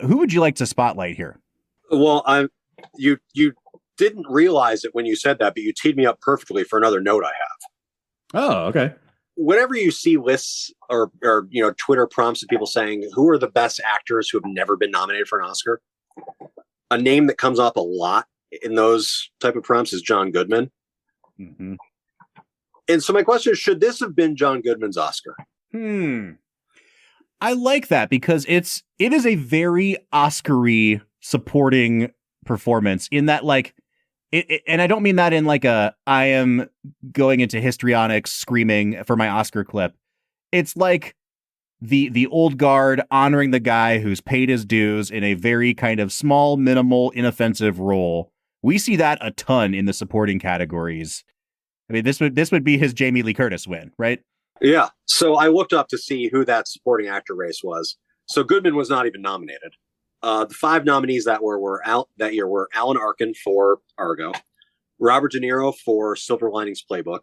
Who would you like to spotlight here? Well, you didn't realize it when you said that, but you teed me up perfectly for another note I have. Oh, okay. Whenever you see lists or Twitter prompts of people saying who are the best actors who have never been nominated for an Oscar, a name that comes up a lot in those type of prompts is John Goodman. Mm-hmm. And so my question is, should this have been John Goodman's Oscar? I like that because it is a very Oscar-y supporting performance in that, like, and I don't mean that in like I am going into histrionics screaming for my Oscar clip. It's like the old guard honoring the guy who's paid his dues in a very kind of small, minimal, inoffensive role. We see that a ton in the supporting categories. I mean, this would be his Jamie Lee Curtis win, right? Yeah. So I looked up to see who that supporting actor race was. So Goodman was not even nominated. The 5 nominees that year were Alan Arkin for Argo, Robert De Niro for Silver Linings Playbook,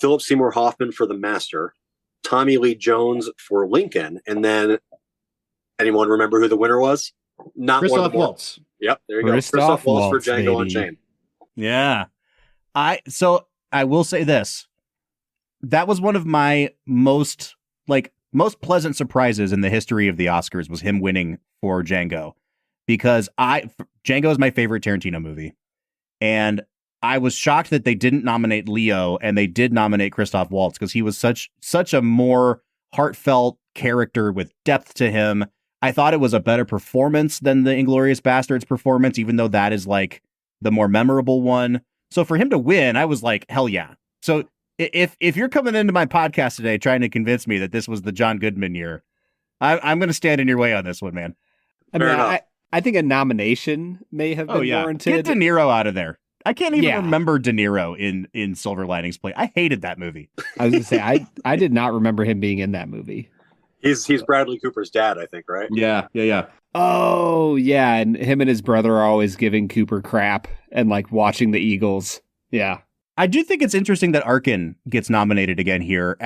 Philip Seymour Hoffman for The Master, Tommy Lee Jones for Lincoln, and then anyone remember who the winner was? Not one of Christoph the more. Waltz. Yep, there you go. Christoph Christoph Waltz for Waltz, Django baby. Unchained. Yeah. So I will say this. That was one of my most pleasant surprises in the history of the Oscars was him winning for Django, because Django is my favorite Tarantino movie. And I was shocked that they didn't nominate Leo and they did nominate Christoph Waltz because he was such a more heartfelt character with depth to him. I thought it was a better performance than the Inglourious Basterds performance, even though that is like the more memorable one. So for him to win, I was like, hell yeah. So if you're coming into my podcast today trying to convince me that this was the John Goodman year, I'm going to stand in your way on this one, man. Fair enough. I think a nomination may have been warranted. Get De Niro out of there. I can't even Yeah. remember De Niro in Silver Linings Play. I hated that movie. I was going to say, I did not remember him being in that movie. He's Bradley Cooper's dad, I think, right? Yeah. Oh, yeah. And him and his brother are always giving Cooper crap and like watching the Eagles. Yeah. I do think it's interesting that Arkin gets nominated again here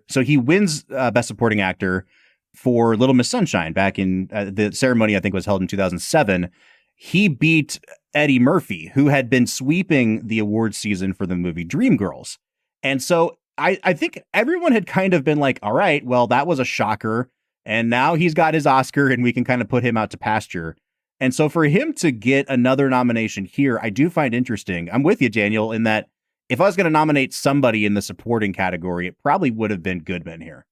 so he wins Best Supporting Actor for Little Miss Sunshine back in the ceremony, I think was held in 2007. He beat Eddie Murphy, who had been sweeping the awards season for the movie Dreamgirls. And so I think everyone had kind of been like, all right, well, that was a shocker. And now he's got his Oscar and we can kind of put him out to pasture. And so for him to get another nomination here, I do find interesting. I'm with you, Daniel, in that if I was going to nominate somebody in the supporting category, it probably would have been Goodman here.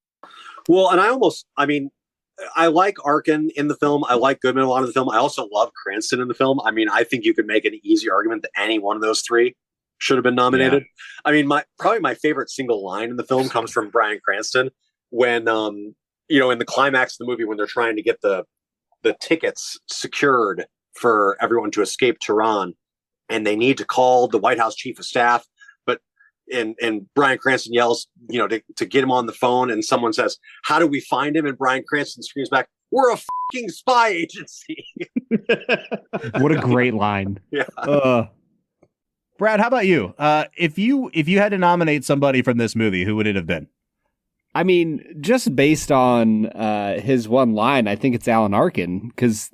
Well, and I like Arkin in the film. I like Goodman a lot in the film. I also love Cranston in the film. I mean, I think you could make an easy argument that any one of those 3 should have been nominated. Yeah. I mean, probably my favorite single line in the film comes from Bryan Cranston when, in the climax of the movie, when they're trying to get the tickets secured for everyone to escape Tehran, and they need to call the White House chief of staff. And Bryan Cranston yells, to get him on the phone, and someone says, "How do we find him?" And Bryan Cranston screams back, "We're a fucking spy agency." What a great line. Yeah. Brad, how about you? If you had to nominate somebody from this movie, who would it have been? I mean, just based on his one line, I think it's Alan Arkin because,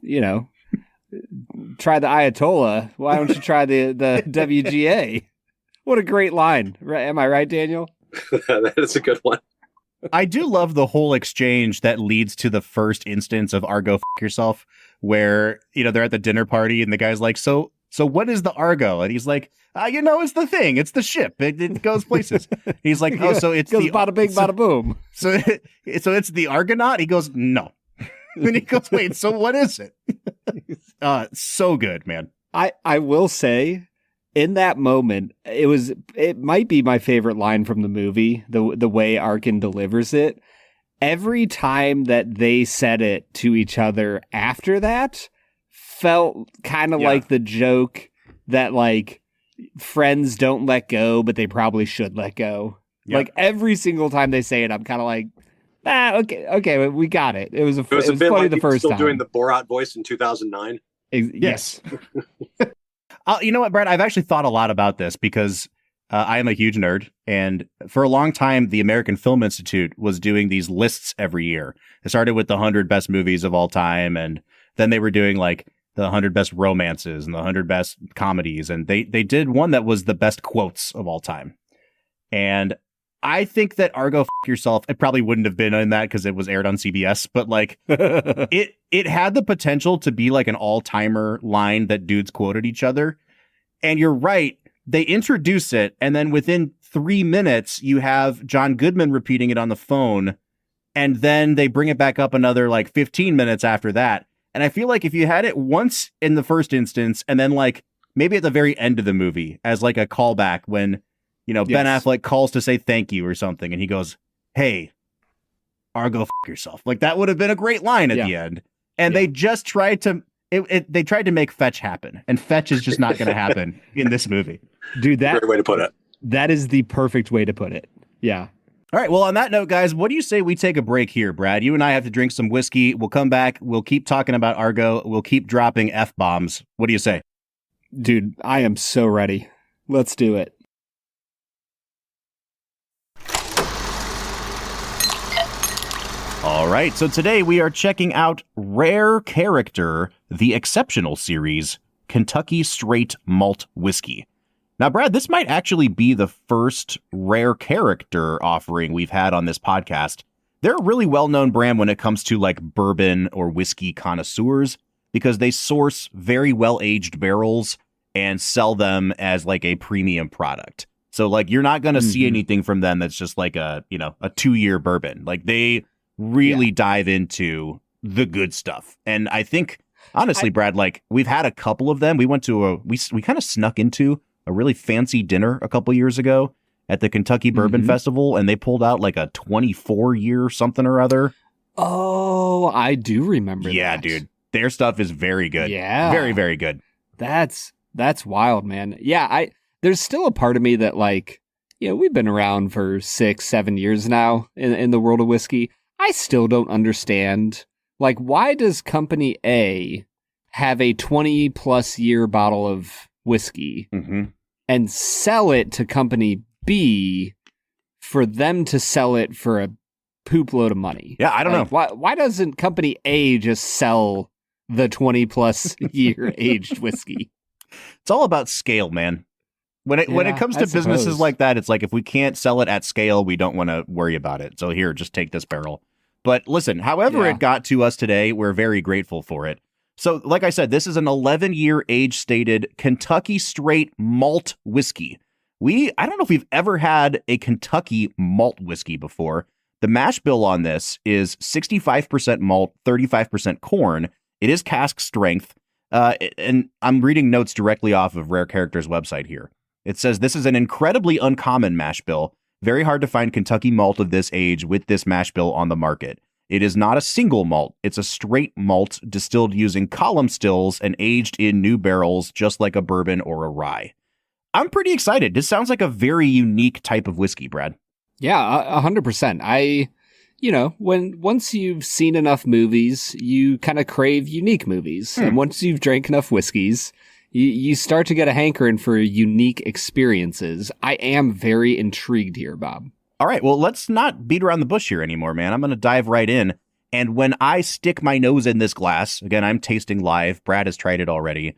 try the Ayatollah. Why don't you try the WGA? What a great line. Am I right, Daniel? That is a good one. I do love the whole exchange that leads to the first instance of Argo f*** yourself, where, they're at the dinner party and the guy's like, so what is the Argo? And he's like, it's the thing. It's the ship. It goes places. He's like, oh, so it's goes the bada bing, bada boom. So it's the Argonaut? He goes, no. Then he goes, wait, so what is it? So good, man. I will say, in that moment, it might be my favorite line from the movie, the way Arkin delivers it. every time that they said it to each other after that felt kind of like the joke that like friends don't let go, but they probably should let go. Yep. Like every single time they say it, I'm kind of like, okay, we got it. It was funny like the first still time. Doing the Borat voice in 2009. Yes. You know what, Brad? I've actually thought a lot about this because I am a huge nerd. And for a long time, the American Film Institute was doing these lists every year. It started with the 100 best movies of all time. And then they were doing like the 100 best romances and the 100 best comedies. And they did one that was the best quotes of all time. And I think that Argo F Yourself, it probably wouldn't have been in that because it was aired on CBS, but like it had the potential to be like an all-timer line that dudes quoted each other. And you're right, they introduce it, and then within 3 minutes, you have John Goodman repeating it on the phone, and then they bring it back up another like 15 minutes after that. And I feel like if you had it once in the first instance, and then like maybe at the very end of the movie as like a callback when Ben Affleck calls to say thank you or something, and he goes, "Hey, Argo, F yourself." Like that would have been a great line at the end. And they just tried to, they tried to make fetch happen, and fetch is just not going to happen in this movie. Dude, great way to put it. That is the perfect way to put it. Yeah. All right. Well, on that note, guys, what do you say we take a break here, Brad? You and I have to drink some whiskey. We'll come back. We'll keep talking about Argo. We'll keep dropping F-bombs. What do you say? Dude, I am so ready. Let's do it. All right, so today we are checking out Rare Character, the Exceptional Series, Kentucky Straight Malt Whiskey. Now, Brad, this might actually be the first Rare Character offering we've had on this podcast. They're a really well-known brand when it comes to like bourbon or whiskey connoisseurs because they source very well-aged barrels and sell them as like a premium product. So like you're not going to see anything from them that's just like a 2-year bourbon. Like they really dive into the good stuff. And I think, honestly, Brad, like we've had a couple of them. We went to we kind of snuck into a really fancy dinner a couple years ago at the Kentucky Bourbon Festival, and they pulled out like a 24-year something or other. Oh, I do remember that. Dude. Their stuff is very good. Yeah. Very, very good. That's wild, man. Yeah, there's still a part of me that like, we've been around for 6-7 years now in the world of whiskey. I still don't understand, like, why does Company A have a 20-plus year bottle of whiskey and sell it to Company B for them to sell it for a poop load of money? Yeah, I don't know. Why doesn't Company A just sell the 20-plus year aged whiskey? It's all about scale, man. When it comes to businesses like that, it's like if we can't sell it at scale, we don't want to worry about it. So here, just take this barrel. But listen, however it got to us today, we're very grateful for it. So like I said, this is an 11-year age-stated Kentucky Straight Malt Whiskey. I don't know if we've ever had a Kentucky malt whiskey before. The mash bill on this is 65% malt, 35% corn. It is cask strength. And I'm reading notes directly off of Rare Character's website here. It says, this is an incredibly uncommon mash bill. Very hard to find Kentucky malt of this age with this mash bill on the market. It is not a single malt. It's a straight malt distilled using column stills and aged in new barrels, just like a bourbon or a rye. I'm pretty excited. This sounds like a very unique type of whiskey, Brad. Yeah, 100%. Once you've seen enough movies, you kind of crave unique movies. And once you've drank enough whiskeys, you start to get a hankering for unique experiences. I am very intrigued here, Bob. All right, well, let's not beat around the bush here anymore, man. I'm going to dive right in. And when I stick my nose in this glass, again, I'm tasting live. Brad has tried it already.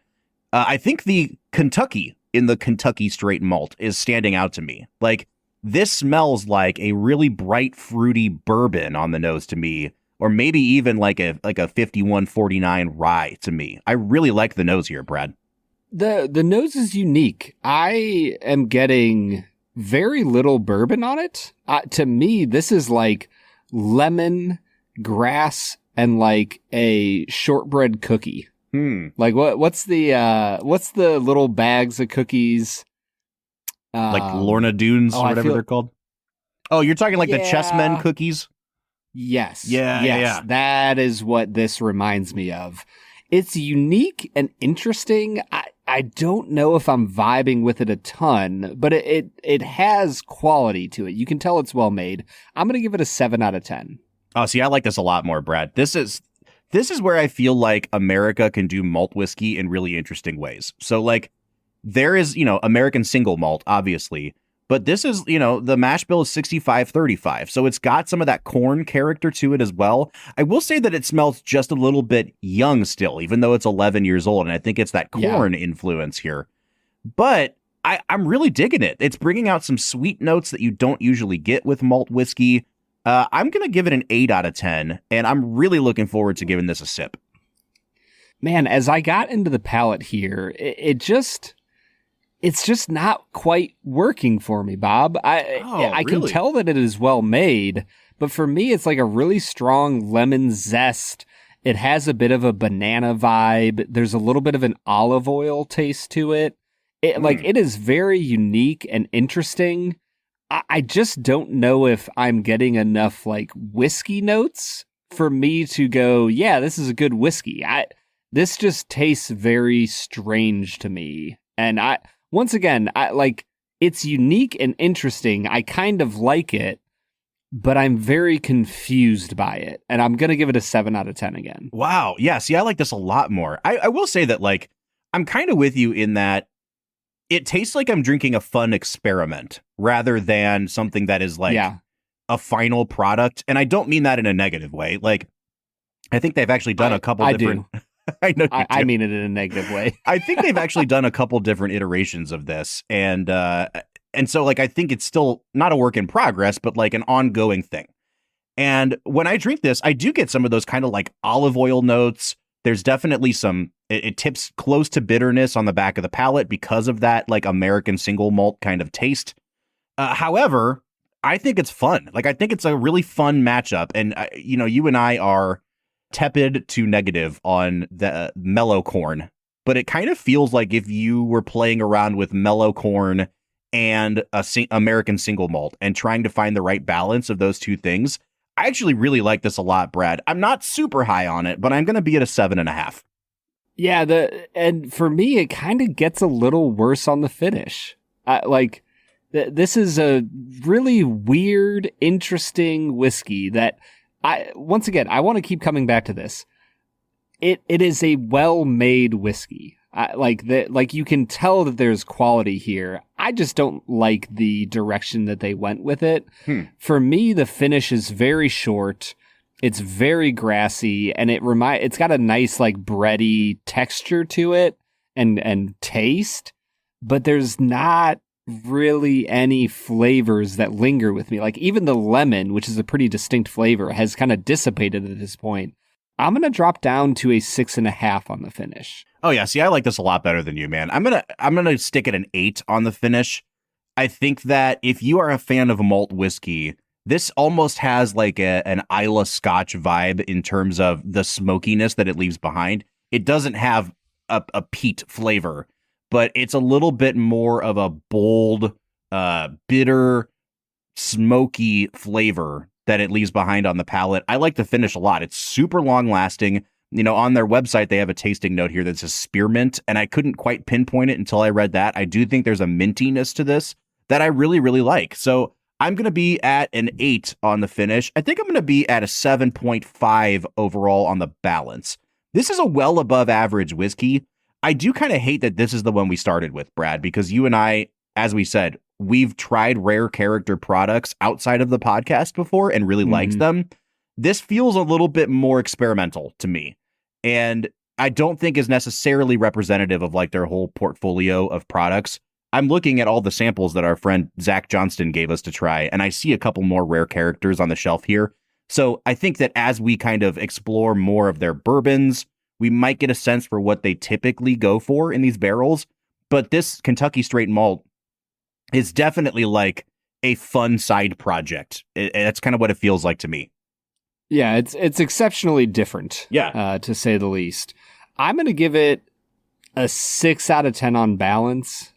I think the Kentucky in the Kentucky Straight Malt is standing out to me. Like, this smells like a really bright, fruity bourbon on the nose to me, or maybe even like a 5149 rye to me. I really like the nose here, Brad. The nose is unique. I am getting very little bourbon on it. To me, this is like lemon, grass, and like a shortbread cookie. Like what's the little bags of cookies? Like Lorna Doones or whatever they're called. Oh, you're talking like the chessmen cookies? Yes. Yeah. That is what this reminds me of. It's unique and interesting. I don't know if I'm vibing with it a ton, but it has quality to it. You can tell it's well made. I'm going to give it a 7 out of 10. Oh, see, I like this a lot more, Brad. This is where I feel like America can do malt whiskey in really interesting ways. So like there is, American single malt, obviously, but this is, the mash bill is 65-35. So it's got some of that corn character to it as well. I will say that it smells just a little bit young still, even though it's 11 years old. And I think it's that corn influence here. But I'm really digging it. It's bringing out some sweet notes that you don't usually get with malt whiskey. I'm going to give it an 8 out of 10. And I'm really looking forward to giving this a sip. Man, as I got into the palate here, it's just not quite working for me, Bob. I can tell that it is well made, but for me, it's like a really strong lemon zest. It has a bit of a banana vibe. There's a little bit of an olive oil taste to it. It is very unique and interesting. I just don't know if I'm getting enough like whiskey notes for me to go, yeah, this is a good whiskey. This just tastes very strange to me. And once again, it's unique and interesting. I kind of like it, but I'm very confused by it. And I'm going to give it a 7 out of 10 again. Wow. Yeah. See, I like this a lot more. I will say that, I'm kind of with you in that it tastes like I'm drinking a fun experiment rather than something that is a final product. And I don't mean that in a negative way. I think they've actually done a couple different... do. I know. I mean it in a negative way. I think they've actually done a couple different iterations of this, and so I think it's still not a work in progress, but an ongoing thing. And when I drink this, I do get some of those kind of olive oil notes. There's definitely some. It tips close to bitterness on the back of the palate because of that American single malt kind of taste. However, I think it's fun. I think it's a really fun matchup, and you and I are tepid to negative on the mellow corn, but it kind of feels like if you were playing around with mellow corn and American single malt and trying to find the right balance of those two things. I actually really like this a lot, Brad. I'm not super high on it, but I'm going to be at a 7.5. Yeah, and for me, it kind of gets a little worse on the finish. This is a really weird, interesting whiskey that once again, I want to keep coming back to this. It is a well-made whiskey. You can tell that there's quality here. I just don't like the direction that they went with it. For me, the finish is very short. It's very grassy, and it's got a nice bready texture to it and taste, but there's not really any flavors that linger with me. Even the lemon, which is a pretty distinct flavor, has kind of dissipated at this point. I'm going to drop down to a 6.5 on the finish. Oh yeah. See, I like this a lot better than you, man. I'm going to stick at an 8 on the finish. I think that if you are a fan of malt whiskey, this almost has an Islay Scotch vibe in terms of the smokiness that it leaves behind. It doesn't have a peat flavor, but it's a little bit more of a bold, bitter, smoky flavor that it leaves behind on the palate. I like the finish a lot. It's super long lasting. On their website, they have a tasting note here that says spearmint, and I couldn't quite pinpoint it until I read that. I do think there's a mintiness to this that I really, really like. So I'm going to be at an 8 on the finish. I think I'm going to be at a 7.5 overall on the balance. This is a well above average whiskey. I do kind of hate that this is the one we started with, Brad, because you and I, as we said, we've tried rare character products outside of the podcast before and really liked them. This feels a little bit more experimental to me, and I don't think is necessarily representative of their whole portfolio of products. I'm looking at all the samples that our friend Zach Johnston gave us to try, and I see a couple more rare characters on the shelf here. So I think that as we kind of explore more of their bourbons, we might get a sense for what they typically go for in these barrels. But this Kentucky Straight Malt is definitely a fun side project. That's kind of what it feels like to me. Yeah, it's exceptionally different. Yeah, to say the least. I'm going to give it a 6 out of 10 on balance.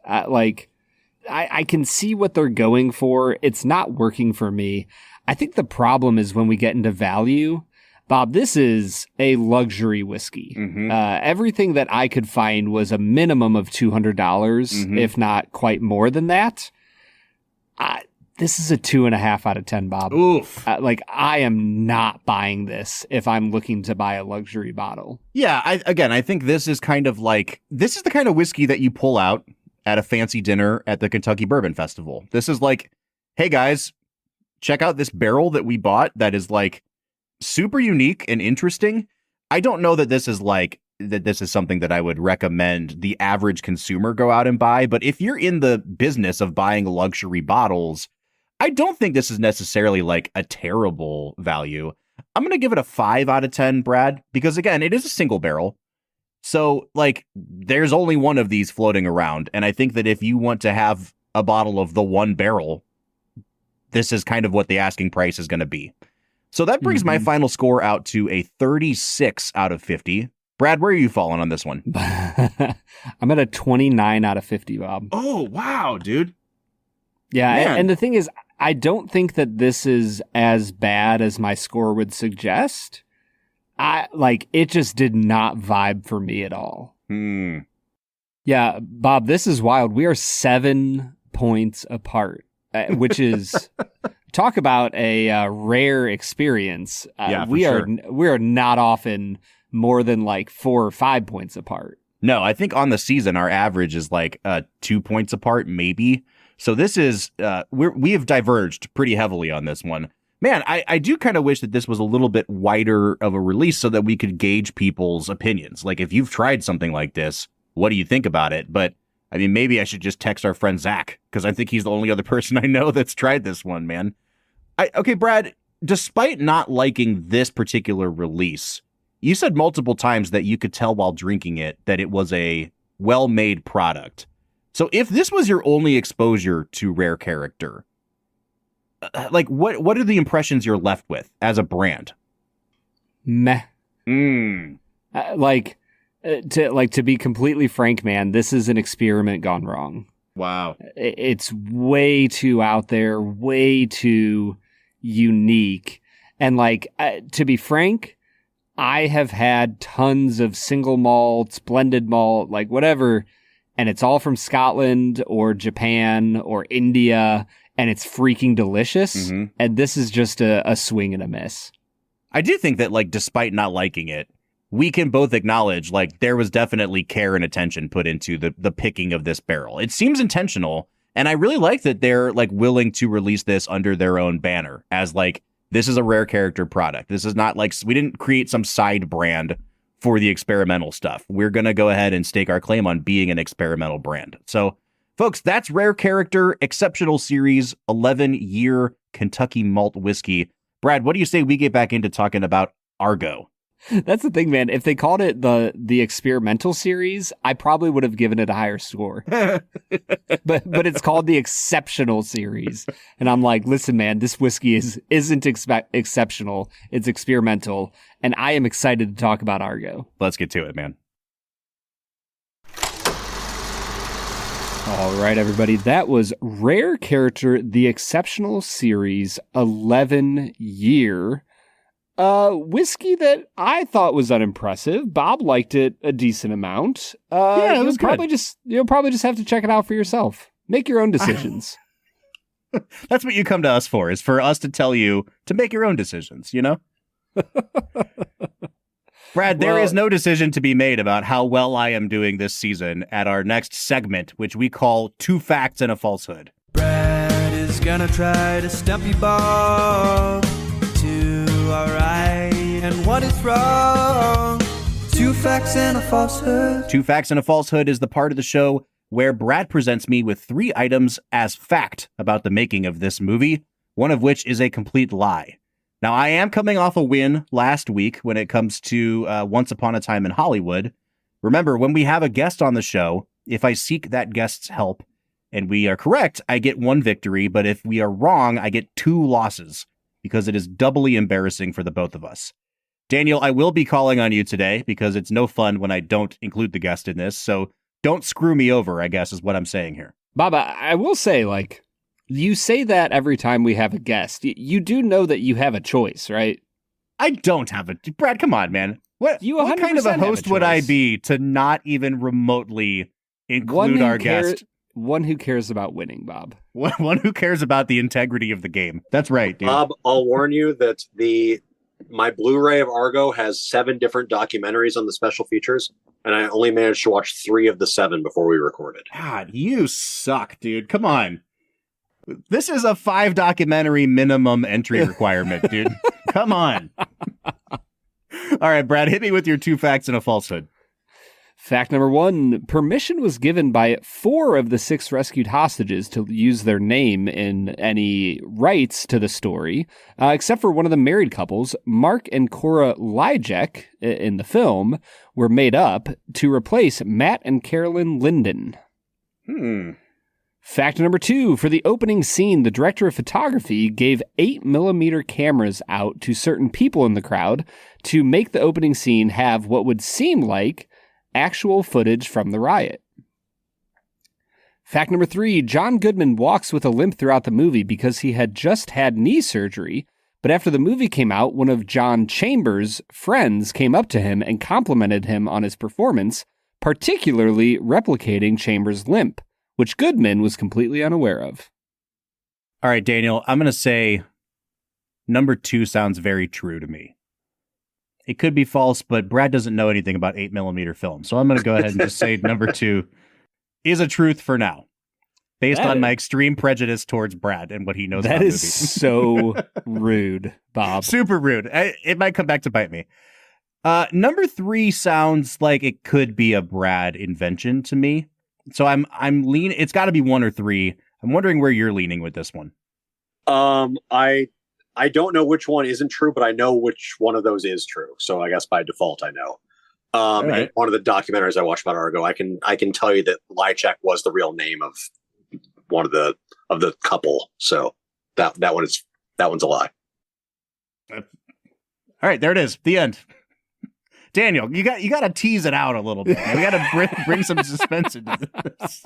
I can see what they're going for. It's not working for me. I think the problem is when we get into value. Bob, this is a luxury whiskey. Mm-hmm. Everything that I could find was a minimum of $200, if not quite more than that. This is a 2.5 out of 10, Bob. Oof. I am not buying this if I'm looking to buy a luxury bottle. Yeah, I think this is kind of this is the kind of whiskey that you pull out at a fancy dinner at the Kentucky Bourbon Festival. This is like, hey guys, check out this barrel that we bought that is super unique and interesting. I don't know that this is this is something that I would recommend the average consumer go out and buy, but if you're in the business of buying luxury bottles, I don't think this is necessarily a terrible value. I'm going to give it a 5 out of 10, Brad, because again, it is a single barrel. So there's only one of these floating around. And I think that if you want to have a bottle of the one barrel, this is kind of what the asking price is going to be. So that brings my final score out to a 36 out of 50. Brad, where are you falling on this one? I'm at a 29 out of 50, Bob. Oh, wow, dude. Yeah, and the thing is, I don't think that this is as bad as my score would suggest. It just did not vibe for me at all. Yeah, Bob, this is wild. We are 7 points apart, which is talk about a rare experience. We are not often more than 4 or 5 points apart. No, I think on the season our average is 2 points apart, maybe. So this is we have diverged pretty heavily on this one. Man, I do kind of wish that this was a little bit wider of a release so that we could gauge people's opinions. If you've tried something like this, what do you think about it? But I mean, maybe I should just text our friend Zach, because I think he's the only other person I know that's tried this one, man. Okay, Brad, despite not liking this particular release, you said multiple times that you could tell while drinking it that it was a well-made product. So if this was your only exposure to Rare Character, what are the impressions you're left with as a brand? Meh. To be completely frank, man, this is an experiment gone wrong. Wow. It's way too out there, way too unique. And to be frank, I have had tons of single malts, blended malt, whatever, and it's all from Scotland or Japan or India, and it's freaking delicious. And this is just a swing and a miss. I do think that, despite not liking it, we can both acknowledge, there was definitely care and attention put into the picking of this barrel. It seems intentional, and I really like that they're, willing to release this under their own banner as, this is a Rare Character product. This is not we didn't create some side brand for the experimental stuff. We're going to go ahead and stake our claim on being an experimental brand. So, folks, that's Rare Character Exceptional Series 11-year Kentucky Malt Whiskey. Brad, what do you say we get back into talking about Argo? That's the thing, man. If they called it the experimental series, I probably would have given it a higher score. but it's called the exceptional series, and I'm like, listen, man, this whiskey isn't exceptional. It's experimental, and I am excited to talk about Argo. Let's get to it, man. All right, everybody. That was Rare Character, the Exceptional Series 11-year. Whiskey that I thought was unimpressive. Bob liked it a decent amount. Yeah, it was probably good. You'll probably just have to check it out for yourself. Make your own decisions. That's what you come to us for, is for us to tell you to make your own decisions, you know? Brad, there is no decision to be made about how well I am doing this season at our next segment, which we call 2 Facts and a Falsehood. Brad is gonna try to stump you, Bob. 2 are right and 1 is wrong. 2 facts and a falsehood. 2 Facts and a Falsehood is the part of the show where Brad presents me with 3 items as fact about the making of this movie, one of which is a complete lie. Now, I am coming off a win last week when it comes to Once Upon a Time in Hollywood. Remember, when we have a guest on the show, if I seek that guest's help and we are correct, I get 1 victory, but if we are wrong, I get 2 losses, because it is doubly embarrassing for the both of us. Daniel, I will be calling on you today because it's no fun when I don't include the guest in this, so don't screw me over, I guess is what I'm saying here. Bob, I will say, like, you say that every time we have a guest. You do know that you have a choice, right? I don't have a Brad. Come on, man. What kind of a host would I be to not even remotely include our guest? One who cares about winning, Bob. One who cares about the integrity of the game. That's right, dude. Bob, I'll warn you that my Blu-ray of Argo has 7 different documentaries on the special features, and I only managed to watch 3 of the 7 before we recorded. God, you suck, dude. Come on. This is a 5 documentary minimum entry requirement, dude. Come on. All right, Brad, hit me with your 2 facts and a falsehood. Fact number 1, permission was given by 4 of the 6 rescued hostages to use their name in any rights to the story, except for one of the married couples. Mark and Cora Lyjek in the film were made up to replace Matt and Carolyn Linden. Fact number 2, for the opening scene, the director of photography gave 8mm cameras out to certain people in the crowd to make the opening scene have what would seem like actual footage from the riot. Fact number 3, John Goodman walks with a limp throughout the movie because he had just had knee surgery, but after the movie came out, one of John Chambers' friends came up to him and complimented him on his performance, particularly replicating Chambers' limp, which Goodman was completely unaware of. All right, Daniel, I'm going to say number 2 sounds very true to me. It could be false, but Brad doesn't know anything about 8mm film. So I'm going to go ahead and just say number 2 is a truth for now, based on my extreme prejudice towards Brad and what he knows about movies. That is so rude, Bob. Super rude. It might come back to bite me. Number 3 sounds like it could be a Brad invention to me. So I'm leaning. It's got to be 1 or 3. I'm wondering where you're leaning with this one. I don't know which one isn't true, but I know which one of those is true. So I guess by default, I know. Right. And one of the documentaries I watched about Argo, I can tell you that Lyjek was the real name of one of the couple. So that one's a lie. All right, there it is. The end. Daniel, you got to tease it out a little bit. We got to bring some suspense into this.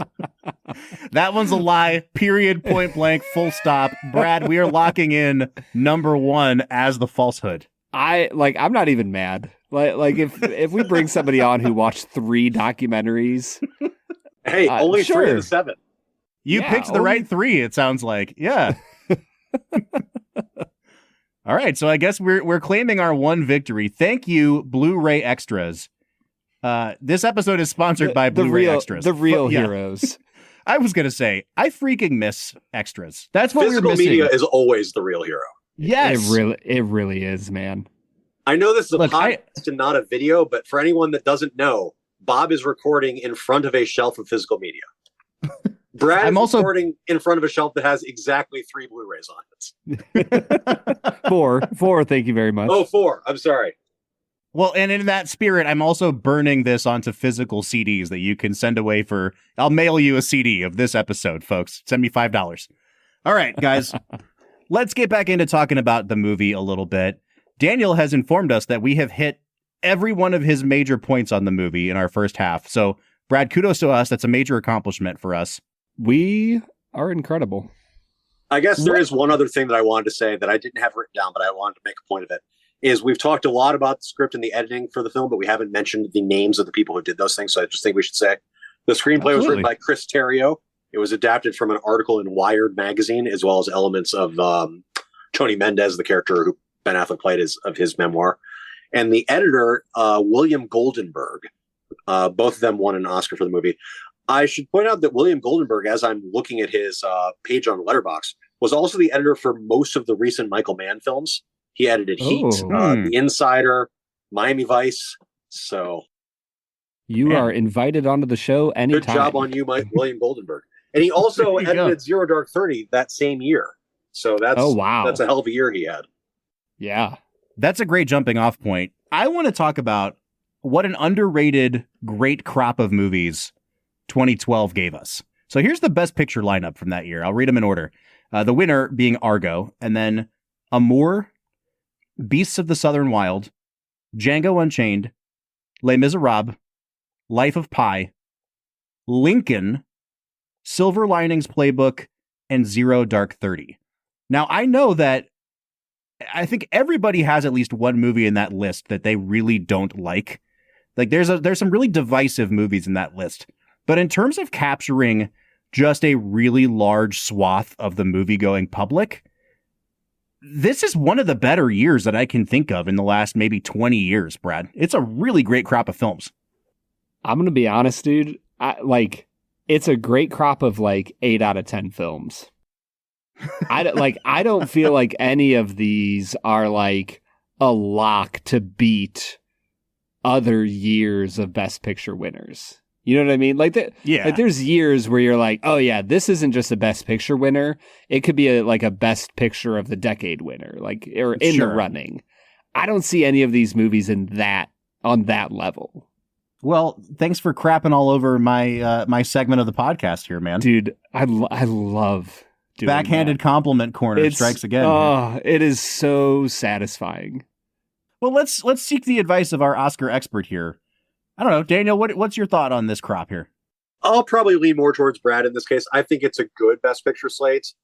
That one's a lie. Period. Point blank. Full stop. Brad, we are locking in number 1 as the falsehood. I'm not even mad. Like if we bring somebody on who watched 3 documentaries, hey, only sure. 3 of the 7. You picked the right 3. It sounds like, yeah. All right, so I guess we're claiming our 1 victory. Thank you, Blu-ray Extras. This episode is sponsored by Blu-ray Extras. The real heroes. I was going to say, I freaking miss extras. That's what we're missing. Physical media is always the real hero. Yes. It really is, man. I know this is a podcast and not a video, but for anyone that doesn't know, Bob is recording in front of a shelf of physical media. Brad is recording in front of a shelf that has exactly 3 Blu-rays on it. 4, thank you very much. Oh, 4. I'm sorry. Well, and in that spirit, I'm also burning this onto physical CDs that you can send away for. I'll mail you a CD of this episode, folks. Send me $5. All right, guys. Let's get back into talking about the movie a little bit. Daniel has informed us that we have hit every one of his major points on the movie in our first half. So, Brad, kudos to us. That's a major accomplishment for us. We are incredible. I guess there is one other thing that I wanted to say that I didn't have written down, but I wanted to make a point of it, is we've talked a lot about the script and the editing for the film, but we haven't mentioned the names of the people who did those things, so I just think we should say. The screenplay was written by Chris Terrio. It was adapted from an article in Wired magazine, as well as elements of Tony Mendez, the character who Ben Affleck played, of his memoir. And the editor, William Goldenberg, both of them won an Oscar for the movie. I should point out that William Goldenberg, as I'm looking at his page on Letterboxd, was also the editor for most of the recent Michael Mann films. He edited Heat, The Insider, Miami Vice. So you are invited onto the show anytime. Good job on you, William Goldenberg. And he also edited Zero Dark 30 that same year. So that's that's a hell of a year he had. Yeah. That's a great jumping off point. I want to talk about what an underrated great crop of movies 2012 gave us. So here's the best picture lineup from that year. I'll read them in order. The winner being Argo, and then Amour, Beasts of the Southern Wild, Django Unchained, Les Miserables, Life of Pi, Lincoln, Silver Linings Playbook, and Zero Dark 30. Now, I know that I think everybody has at least one movie in that list that they really don't like. Like there's some really divisive movies in that list. But in terms of capturing just a really large swath of the movie-going public, this is one of the better years that I can think of in the last maybe 20 years, Brad. It's a really great crop of films. I'm going to be honest, dude. It's a great crop of 8 out of 10 films. I don't feel like any of these are a lock to beat other years of Best Picture winners. You know what I mean? There's years where you're like, oh yeah, this isn't just a Best Picture winner. It could be a Best Picture of the Decade winner, or in the running. I don't see any of these movies on that level. Well, thanks for crapping all over my segment of the podcast here, man. Dude, I love doing backhanded that. Compliment corner strikes again. Oh, it is so satisfying. Well, let's seek the advice of our Oscar expert here. I don't know, Daniel, what's your thought on this crop here? I'll probably lean more towards Brad in this case. I think it's a good Best Picture slate.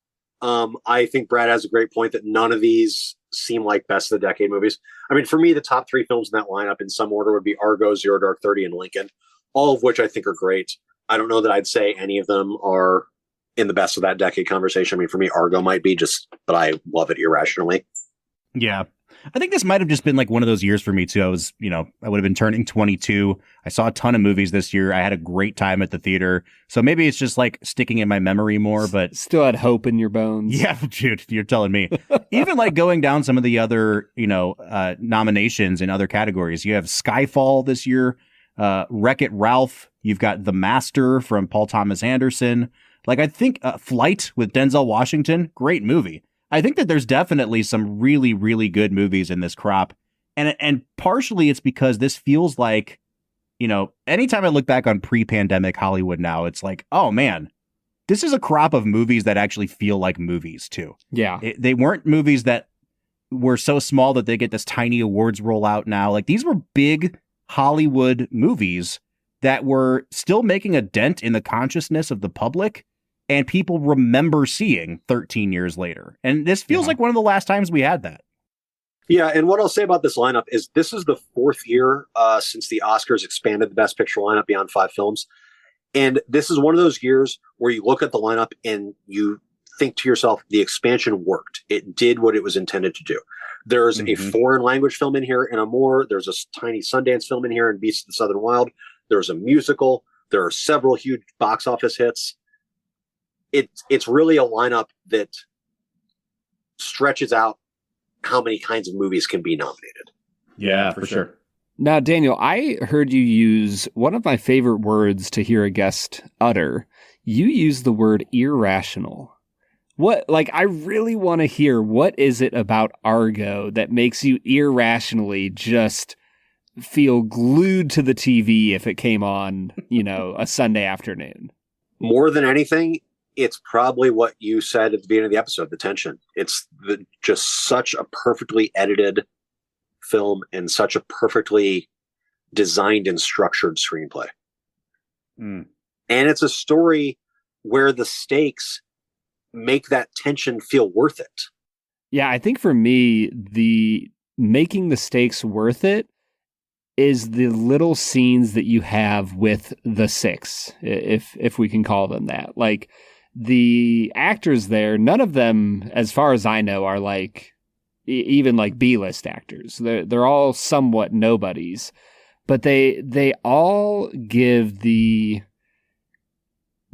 I think Brad has a great point that none of these seem like Best of the Decade movies. I mean, for me, the top 3 films in that lineup in some order would be Argo, Zero Dark 30, and Lincoln, all of which I think are great. I don't know that I'd say any of them are in the Best of that Decade conversation. I mean, for me, Argo might be but I love it irrationally. Yeah. I think this might have just been one of those years for me too. I was, I would have been turning 22. I saw a ton of movies this year. I had a great time at the theater. So maybe it's just sticking in my memory more, but still had hope in your bones. Yeah, dude, you're telling me. Even going down some of the other, nominations in other categories. You have Skyfall this year, Wreck-It Ralph. You've got The Master from Paul Thomas Anderson. I think Flight with Denzel Washington, great movie. I think that there's definitely some really, really good movies in this crop. And partially it's because this feels like, anytime I look back on pre-pandemic Hollywood now, it's oh man, this is a crop of movies that actually feel like movies too. Yeah. They weren't movies that were so small that they get this tiny awards rollout now. These were big Hollywood movies that were still making a dent in the consciousness of the public and people remember seeing 13 years later. And this feels like one of the last times we had that. Yeah, and what I'll say about this lineup is this is the 4th year since the Oscars expanded the Best Picture lineup beyond 5 films. And this is one of those years where you look at the lineup and you think to yourself, the expansion worked. It did what it was intended to do. There's a foreign language film in here in Amour. There's a tiny Sundance film in here in Beasts of the Southern Wild. There's a musical. There are several huge box office hits. It's really a lineup that stretches out how many kinds of movies can be nominated. Yeah, for sure. Now, Daniel, I heard you use one of my favorite words to hear a guest utter. You use the word irrational. What, I really want to hear, what is it about Argo that makes you irrationally just feel glued to the TV if it came on, a Sunday afternoon? More than anything, it's probably what you said at the beginning of the episode, the tension. It's just such a perfectly edited film and such a perfectly designed and structured screenplay. And it's a story where the stakes make that tension feel worth it. Yeah, I think for me, the making the stakes worth it is the little scenes that you have with the 6, if we can call them that. The actors there, none of them, as far as I know, are even B-list actors. They're all somewhat nobodies, but they all give the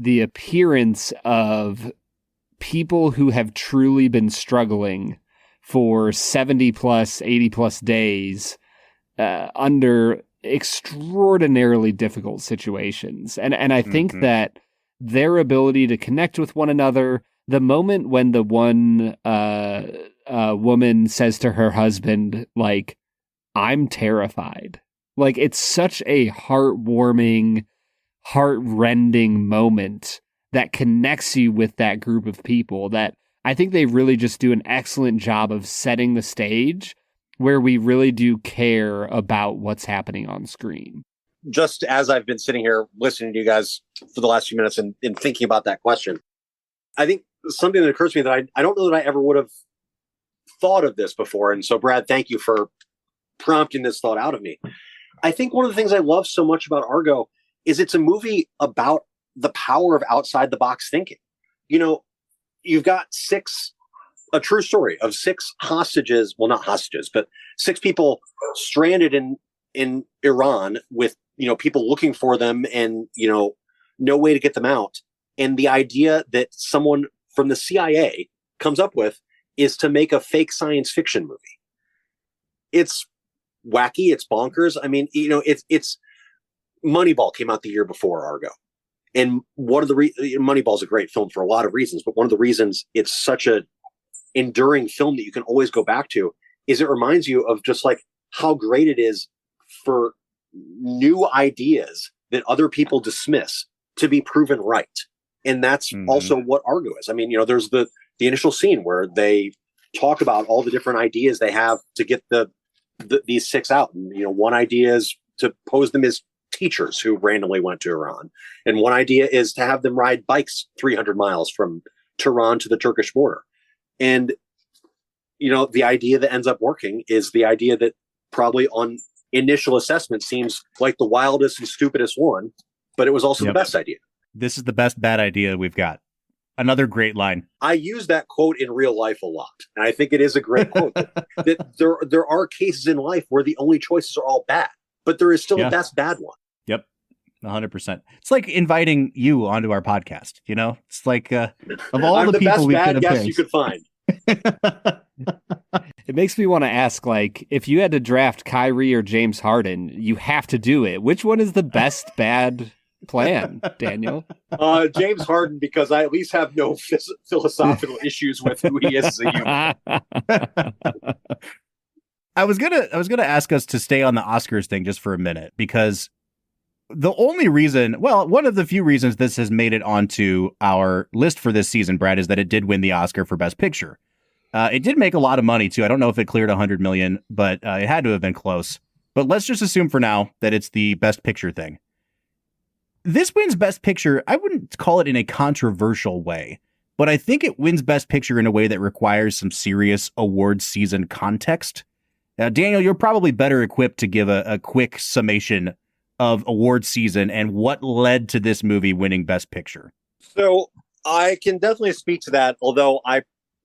appearance of people who have truly been struggling for 70 plus, 80 plus days under extraordinarily difficult situations. And I think that their ability to connect with one another, the moment when the one woman says to her husband, I'm terrified. It's such a heartwarming, heart-rending moment that connects you with that group of people that I think they really just do an excellent job of setting the stage where we really do care about what's happening on screen. just as I've been sitting here listening to you guys for the last few minutes and thinking about that question, I think something that occurs to me that I don't know that I ever would have thought of this before. And so, Brad, thank you for prompting this thought out of me. I think one of the things I love so much about Argo is it's a movie about the power of outside the box thinking. You know, you've got a true story of 6 hostages, well, not hostages, but 6 people stranded in Iran with, people looking for them and, no way to get them out. And the idea that someone from the CIA comes up with is to make a fake science fiction movie. It's wacky. It's bonkers. I mean, it's Moneyball came out the year before Argo. And one of the Moneyball's a great film for a lot of reasons, but one of the reasons it's such a enduring film that you can always go back to is it reminds you of just like how great it is for new ideas that other people dismiss to be proven right. And that's also what Argo is. I mean, there's the initial scene where they talk about all the different ideas they have to get these 6 out. And, one idea is to pose them as teachers who randomly went to Iran. And one idea is to have them ride bikes 300 miles from Tehran to the Turkish border. And, the idea that ends up working is the idea that probably on initial assessment seems like the wildest and stupidest one, but it was also the best idea. This is the best bad idea we've got. Another great line. I use that quote in real life a lot. And I think it is a great quote that there are cases in life where the only choices are all bad, but there is still a best bad one. Yep. 100%. It's like inviting you onto our podcast. It's like of all the people we could have picked, you could find. It makes me want to ask, like, if you had to draft Kyrie or James Harden, you have to do it. Which one is the best bad plan, Daniel? James Harden, because I at least have no philosophical issues with who he is as a human. I was gonna ask us to stay on the Oscars thing just for a minute, because the only reason, one of the few reasons this has made it onto our list for this season, Brad, is that it did win the Oscar for Best Picture. It did make a lot of money too. I don't know if it cleared 100 million, but it had to have been close. But let's just assume for now that it's the Best Picture thing. This wins Best Picture. I wouldn't call it in a controversial way, but I think it wins Best Picture in a way that requires some serious awards season context. Daniel, you're probably better equipped to give a quick summation of awards season and what led to this movie winning Best Picture. So I can definitely speak to that, although I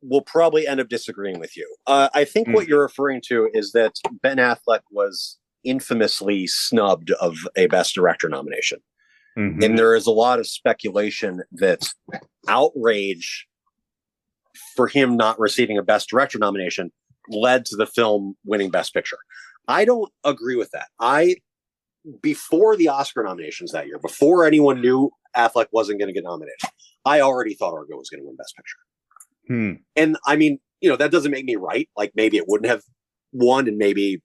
will probably end up disagreeing with you. I think what you're referring to is that Ben Affleck was infamously snubbed of a Best Director nomination. Mm-hmm. And there is a lot of speculation that outrage for him not receiving a Best Director nomination led to the film winning Best Picture. I don't agree with that. Before the Oscar nominations that year, before anyone knew Affleck wasn't going to get nominated, I already thought Argo was going to win Best Picture. And I mean, that doesn't make me right. Like maybe it wouldn't have won, and maybe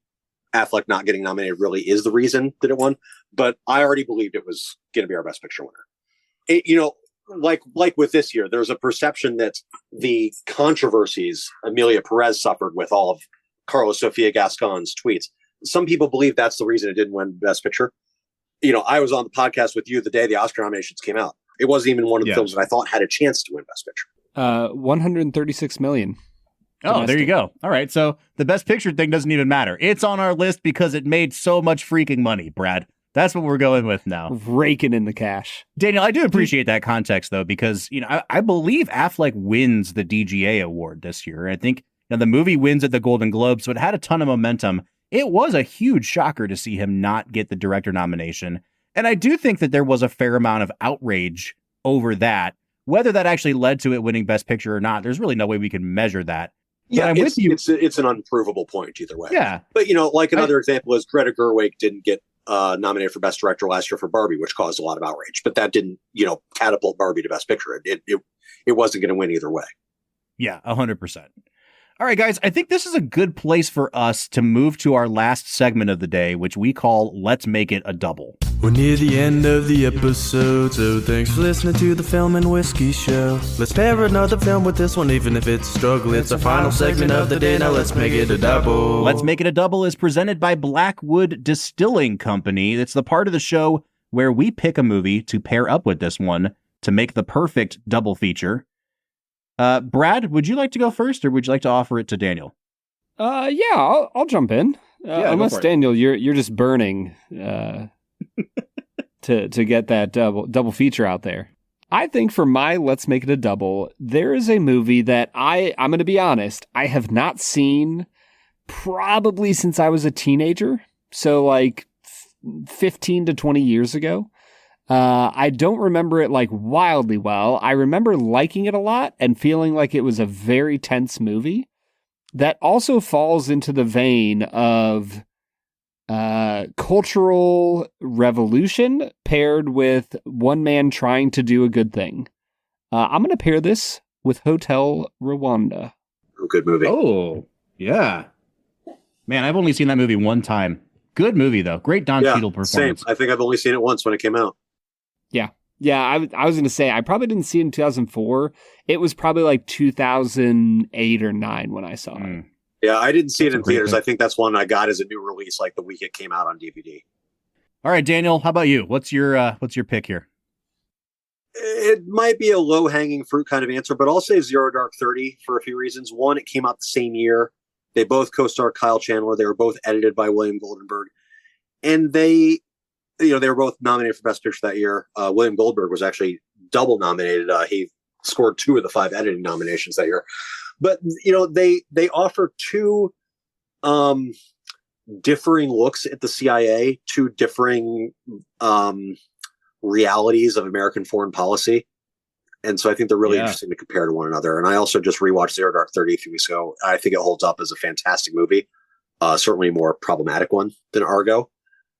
Affleck not getting nominated really is the reason that it won. But I already believed it was going to be our Best Picture winner. Like with this year, there's a perception that the controversies Amelia Perez suffered with all of Carlos Sofia Gascon's tweets, some people believe that's the reason it didn't win Best Picture. I was on the podcast with you the day the Oscar nominations came out. It wasn't even one of the films that I thought had a chance to win Best Picture. 136 million. Oh, there you go. All right. So the Best Picture thing doesn't even matter. It's on our list because it made so much freaking money, Brad. That's what we're going with now. Raking in the cash. Daniel, I do appreciate that context, though, because, I believe Affleck wins the DGA award this year. I think the movie wins at the Golden Globes, so it had a ton of momentum. It was a huge shocker to see him not get the director nomination. And I do think that there was a fair amount of outrage over that. Whether that actually led to it winning Best Picture or not, there's really no way we can measure that. Yeah, I'm with you. It's an unprovable point either way. Yeah. But, like another example is Greta Gerwig didn't get nominated for Best Director last year for Barbie, which caused a lot of outrage. But that didn't, catapult Barbie to Best Picture. It wasn't going to win either way. Yeah, 100%. All right, guys, I think this is a good place for us to move to our last segment of the day, which we call Let's Make It a Double. We're near the end of the episode, so thanks for listening to the Film and Whiskey Show. Let's pair another film with this one, even if it's a struggle. It's our final segment of the day, now let's make it a double. Let's Make It a Double is presented by Blackwood Distilling Company. It's the part of the show where we pick a movie to pair up with this one to make the perfect double feature. Brad, would you like to go first, or would you like to offer it to Daniel? I'll jump in. Unless Daniel, you're just burning to get that double feature out there. I think for my Let's Make It a Double, there is a movie that I'm going to be honest, I have not seen probably since I was a teenager. So like 15 to 20 years ago. I don't remember it like wildly well. I remember liking it a lot and feeling like it was a very tense movie that also falls into the vein of cultural revolution paired with one man trying to do a good thing. I'm going to pair this with Hotel Rwanda. Good movie. Oh, yeah. Man, I've only seen that movie one time. Good movie, though. Great Don Cheadle performance. Same. I think I've only seen it once when it came out. Yeah, I was going to say, I probably didn't see it in 2004. It was probably like 2008 or 9 when I saw it. Yeah, I didn't see it in theaters. I think that's one I got as a new release, like the week it came out on DVD. All right, Daniel, how about you? What's your pick here? It might be a low-hanging fruit kind of answer, but I'll say Zero Dark 30 for a few reasons. One, it came out the same year. They both co-star Kyle Chandler. They were both edited by William Goldenberg. And they were both nominated for Best Picture that year. William Goldberg was actually double nominated. He scored 2 of the 5 editing nominations that year. But, they offer 2 differing looks at the CIA, 2 differing realities of American foreign policy. And so I think they're really interesting to compare to one another. And I also just rewatched Zero Dark 30 a few weeks ago. I think it holds up as a fantastic movie. Certainly a more problematic one than Argo.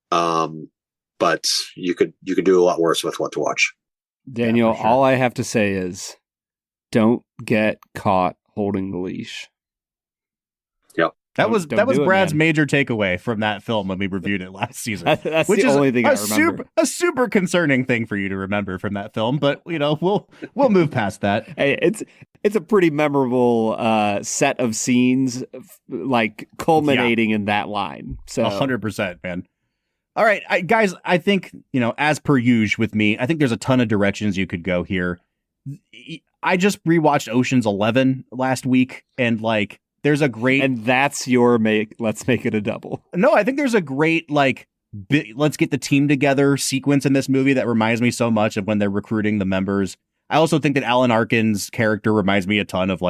But you could do a lot worse with what to watch. Daniel, all I have to say is don't get caught holding the leash. Yep. That was Brad's major takeaway from that film when we reviewed it last season. That's the only thing I remember. A super concerning thing for you to remember from that film, but we'll move past that. Hey, it's a pretty memorable set of scenes, like culminating in that line. So 100%, man. All right, guys, I think, as per usual with me, I think there's a ton of directions you could go here. I just rewatched Ocean's 11 last week, and there's a great... And that's your Let's Make It a Double. No, I think there's a great, let's get the team together sequence in this movie that reminds me so much of when they're recruiting the members. I also think that Alan Arkin's character reminds me a ton of,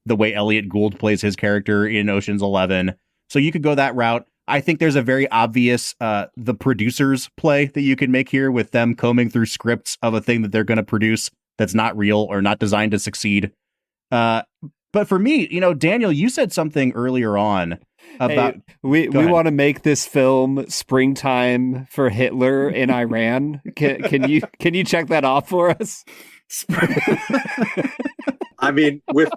the way Elliot Gould plays his character in Ocean's 11. So you could go that route. I think there's a very obvious the producers play that you can make here with them combing through scripts of a thing that they're going to produce that's not real or not designed to succeed. But for me, Daniel, you said something earlier on about we want to make this film springtime for Hitler in Iran. Can you check that off for us? I mean, with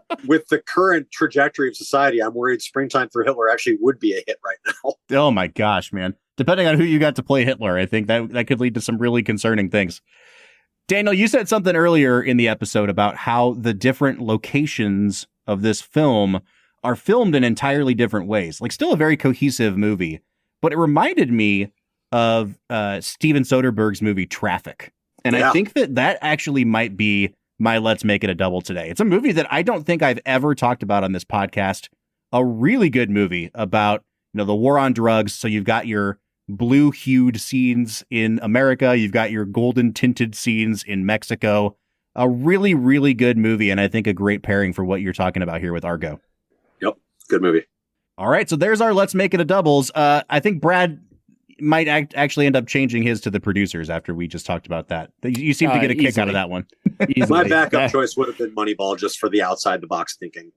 the current trajectory of society, I'm worried Springtime for Hitler actually would be a hit right now. Oh my gosh, man. Depending on who you got to play Hitler, I think that could lead to some really concerning things. Daniel, you said something earlier in the episode about how the different locations of this film are filmed in entirely different ways. Still a very cohesive movie, but it reminded me of Steven Soderbergh's movie Traffic. And I think that actually might be my Let's Make It a Double today. It's a movie that I don't think I've ever talked about on this podcast. A really good movie about, the war on drugs. So you've got your blue-hued scenes in America. You've got your golden-tinted scenes in Mexico. A really, really good movie, and I think a great pairing for what you're talking about here with Argo. Yep, good movie. All right, so there's our Let's Make It a Doubles. I think Brad might actually end up changing his to the producers after we just talked about that. You seem to get a kick out of that one. My backup choice would have been Moneyball, just for the outside the box thinking.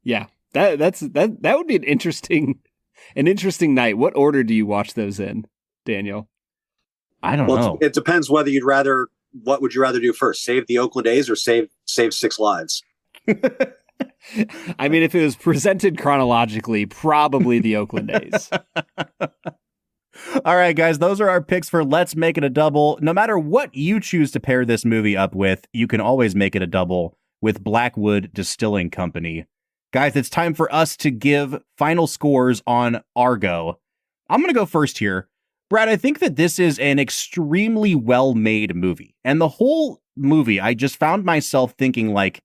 Yeah, that would be an interesting night. What order do you watch those in, Daniel? I don't know. It depends whether what would you rather do first? Save the Oakland A's or save 6 lives? I mean, if it was presented chronologically, probably the Oakland A's. All right, guys, those are our picks for Let's Make It a Double. No matter what you choose to pair this movie up with, you can always make it a double with Blackwood Distilling Company. Guys, it's time for us to give final scores on Argo. I'm going to go first here. Brad, I think that this is an extremely well-made movie. And the whole movie, I just found myself thinking, like,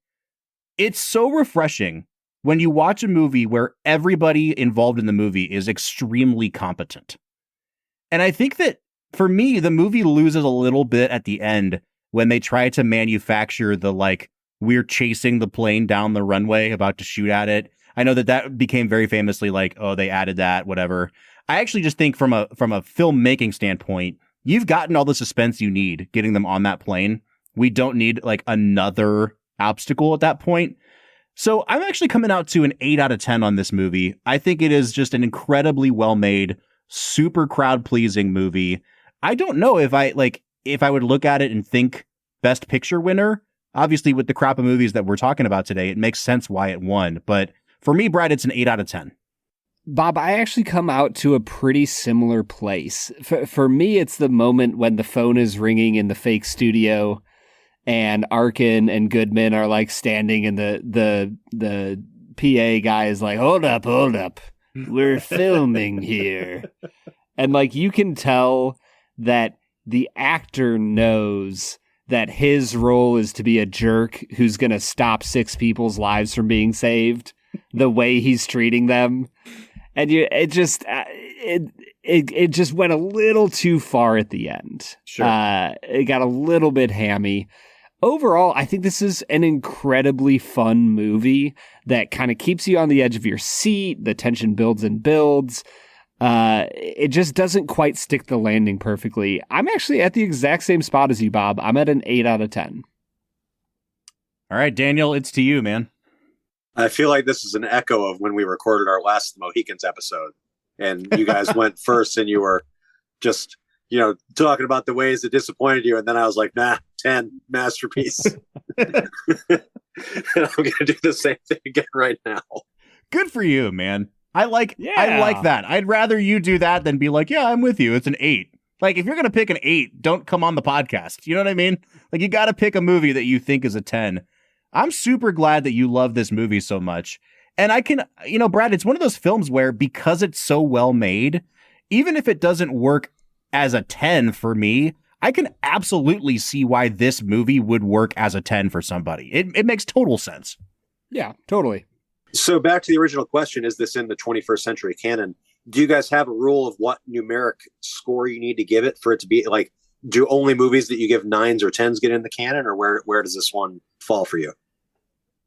it's so refreshing when you watch a movie where everybody involved in the movie is extremely competent. And I think that, for me, the movie loses a little bit at the end when they try to manufacture the, like, we're chasing the plane down the runway, about to shoot at it. I know that became very famously like, oh, they added that, whatever. I actually just think from a filmmaking standpoint, you've gotten all the suspense you need getting them on that plane. We don't need, like, another obstacle at that point. So I'm actually coming out to an 8 out of 10 on this movie. I think it is just an incredibly well-made, super crowd-pleasing movie. I don't know if I would look at it and think Best Picture winner. Obviously, with the crop of movies that we're talking about today, it makes sense why it won. But for me, Brad, it's an 8 out of 10. Bob, I actually come out to a pretty similar place. For me, it's the moment when the phone is ringing in the fake studio and Arkin and Goodman are, like, standing and the PA guy is like, hold up. We're filming here. And, like, you can tell that the actor knows that his role is to be a jerk who's going to stop 6 people's lives from being saved the way he's treating them. And it just went a little too far at the end. Sure. It got a little bit hammy. Overall, I think this is an incredibly fun movie that kind of keeps you on the edge of your seat. The tension builds and builds. It just doesn't quite stick the landing perfectly. I'm actually at the exact same spot as you, Bob. I'm at an 8 out of 10. All right, Daniel, it's to you, man. I feel like this is an echo of when we recorded our last Mohicans episode, and you guys went first, and you were just, talking about the ways it disappointed you, and then I was like, nah, 10, masterpiece. And I'm going to do the same thing again right now. Good for you, man. I like that. I'd rather you do that than be like, yeah, I'm with you. It's an 8. Like, if you're going to pick an 8, don't come on the podcast. You know what I mean? Like, you got to pick a movie that you think is a 10. I'm super glad that you love this movie so much. And I can, Brad, it's one of those films where, because it's so well made, even if it doesn't work as a 10 for me, I can absolutely see why this movie would work as a 10 for somebody. It makes total sense. Yeah, totally. So back to the original question, is this in the 21st century canon? Do you guys have a rule of what numeric score you need to give it for it to be, like, do only movies that you give 9s or 10s get in the canon, or where does this one fall for you?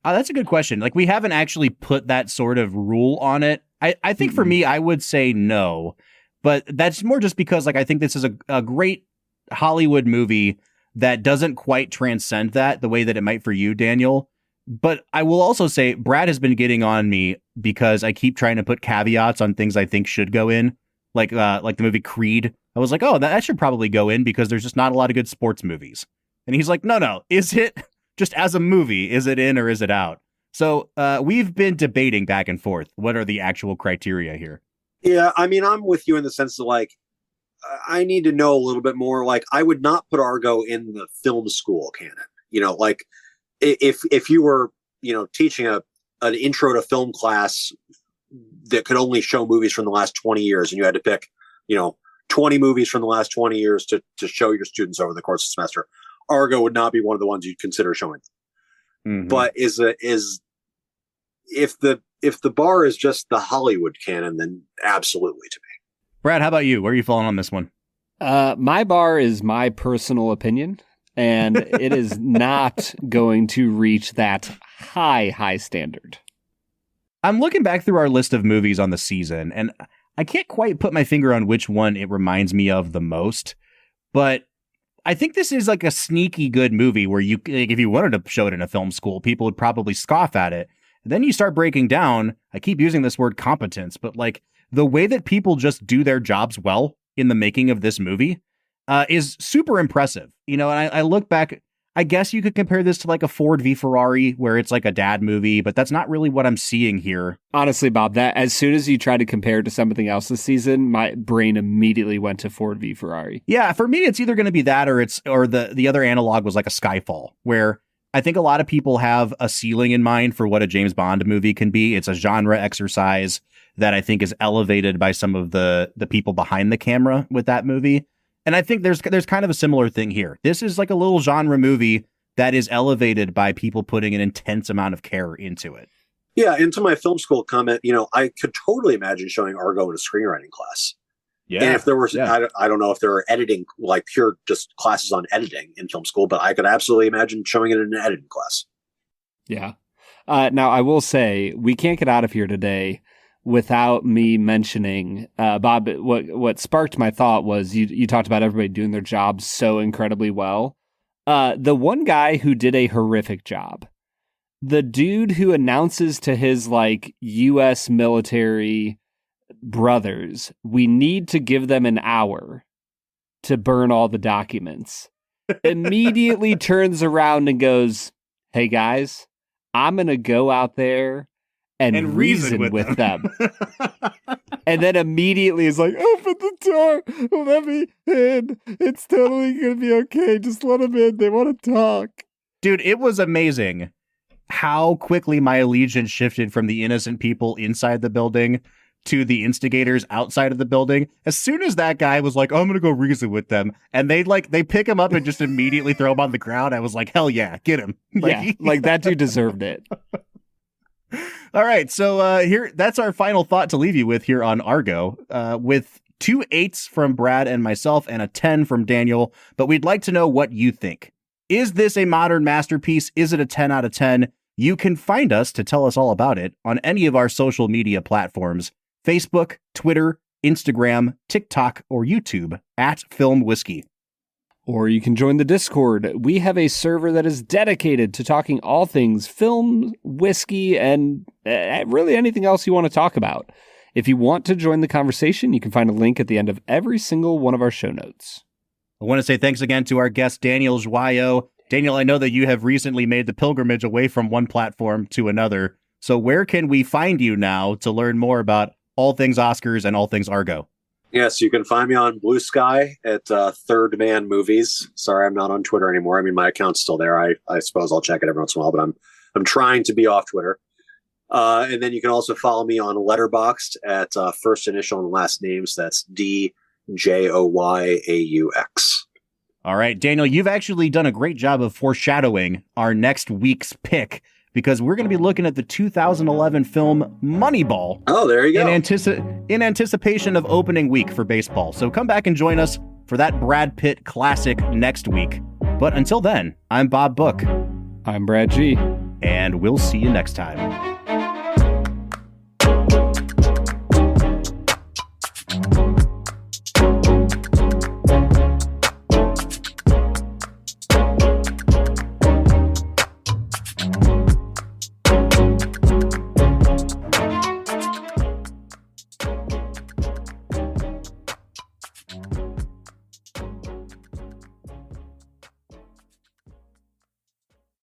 That's a good question. Like, we haven't actually put that sort of rule on it. I think for me, I would say no, but that's more just because, like, I think this is a great Hollywood movie that doesn't quite transcend that the way that it might for you, Daniel. But I will also say Brad has been getting on me because I keep trying to put caveats on things I think should go in, like the movie Creed. I was like, oh, that should probably go in because there's just not a lot of good sports movies. And he's like, no, is it just as a movie? Is it in or is it out? So we've been debating back and forth. What are the actual criteria here? Yeah, I mean, I'm with you in the sense of, like, I need to know a little bit more. Like, I would not put Argo in the film school canon. Like, if you were, teaching an intro to film class that could only show movies from the last 20 years, and you had to pick, 20 movies from the last 20 years to show your students over the course of the semester, Argo would not be one of the ones you'd consider showing. Mm-hmm. But if the bar is just the Hollywood canon, then absolutely to me. Brad, how about you? Where are you falling on this one? My bar is my personal opinion, and it is not going to reach that high standard. I'm looking back through our list of movies on the season, and I can't quite put my finger on which one it reminds me of the most, but I think this is like a sneaky good movie where you, like, if you wanted to show it in a film school, people would probably scoff at it. And then you start breaking down, I keep using this word competence, but, like, the way that people just do their jobs well in the making of this movie is super impressive. And I look back, I guess you could compare this to like a Ford v Ferrari, where it's like a dad movie, but that's not really what I'm seeing here. Honestly, Bob, that as soon as you tried to compare it to something else this season, my brain immediately went to Ford v Ferrari. Yeah, for me, it's either going to be that or the other analog was like a Skyfall, where I think a lot of people have a ceiling in mind for what a James Bond movie can be. It's a genre exercise that I think is elevated by some of the people behind the camera with that movie. And I think there's kind of a similar thing here. This is like a little genre movie that is elevated by people putting an intense amount of care into it. Yeah, and to my film school comment, I could totally imagine showing Argo in a screenwriting class. Yeah. And if there was, I don't know if there are editing, like pure just classes on editing in film school, but I could absolutely imagine showing it in an editing class. Yeah. Now, I will say, we can't get out of here today without me mentioning, Bob, what sparked my thought was you talked about everybody doing their jobs so incredibly well. The one guy who did a horrific job, the dude who announces to his like U.S. military brothers, we need to give them an hour to burn all the documents, immediately turns around and goes, hey guys, I'm going to go out there and reason with them. And then immediately is like, open the door, let me in. It's totally going to be okay. Just let them in. They want to talk. Dude, it was amazing how quickly my allegiance shifted from the innocent people inside the building to the instigators outside of the building. As soon as that guy was like, oh, I'm going to go reason with them, and they pick him up and just immediately throw him on the ground, I was like, hell yeah, get him. Like that dude deserved it. All right, so that's our final thought to leave you with here on Argo, with 2 8s from Brad and myself and a 10 from Daniel, but we'd like to know what you think. Is this a modern masterpiece? Is it a 10 out of 10? You can find us to tell us all about it on any of our social media platforms, Facebook, Twitter, Instagram, TikTok, or YouTube at Film Whiskey. Or you can join the Discord. We have a server that is dedicated to talking all things film, whiskey, and really anything else you want to talk about. If you want to join the conversation, you can find a link at the end of every single one of our show notes. I want to say thanks again to our guest, Daniel Joyaux. Daniel, I know that you have recently made the pilgrimage away from one platform to another. So where can we find you now to learn more about all things Oscars and all things Argo? Yes, you can find me on Blue Sky at Third Man Movies. Sorry, I'm not on Twitter anymore. I mean, my account's still there. I suppose I'll check it every once in a while, but I'm trying to be off Twitter. And then you can also follow me on Letterboxd at first initial and last names. That's DJOYAUX. All right, Daniel, you've actually done a great job of foreshadowing our next week's pick, because we're going to be looking at the 2011 film Moneyball. Oh, there you go. In anticipation of opening week for baseball. So come back and join us for that Brad Pitt classic next week. But until then, I'm Bob Book. I'm Brad G. And we'll see you next time.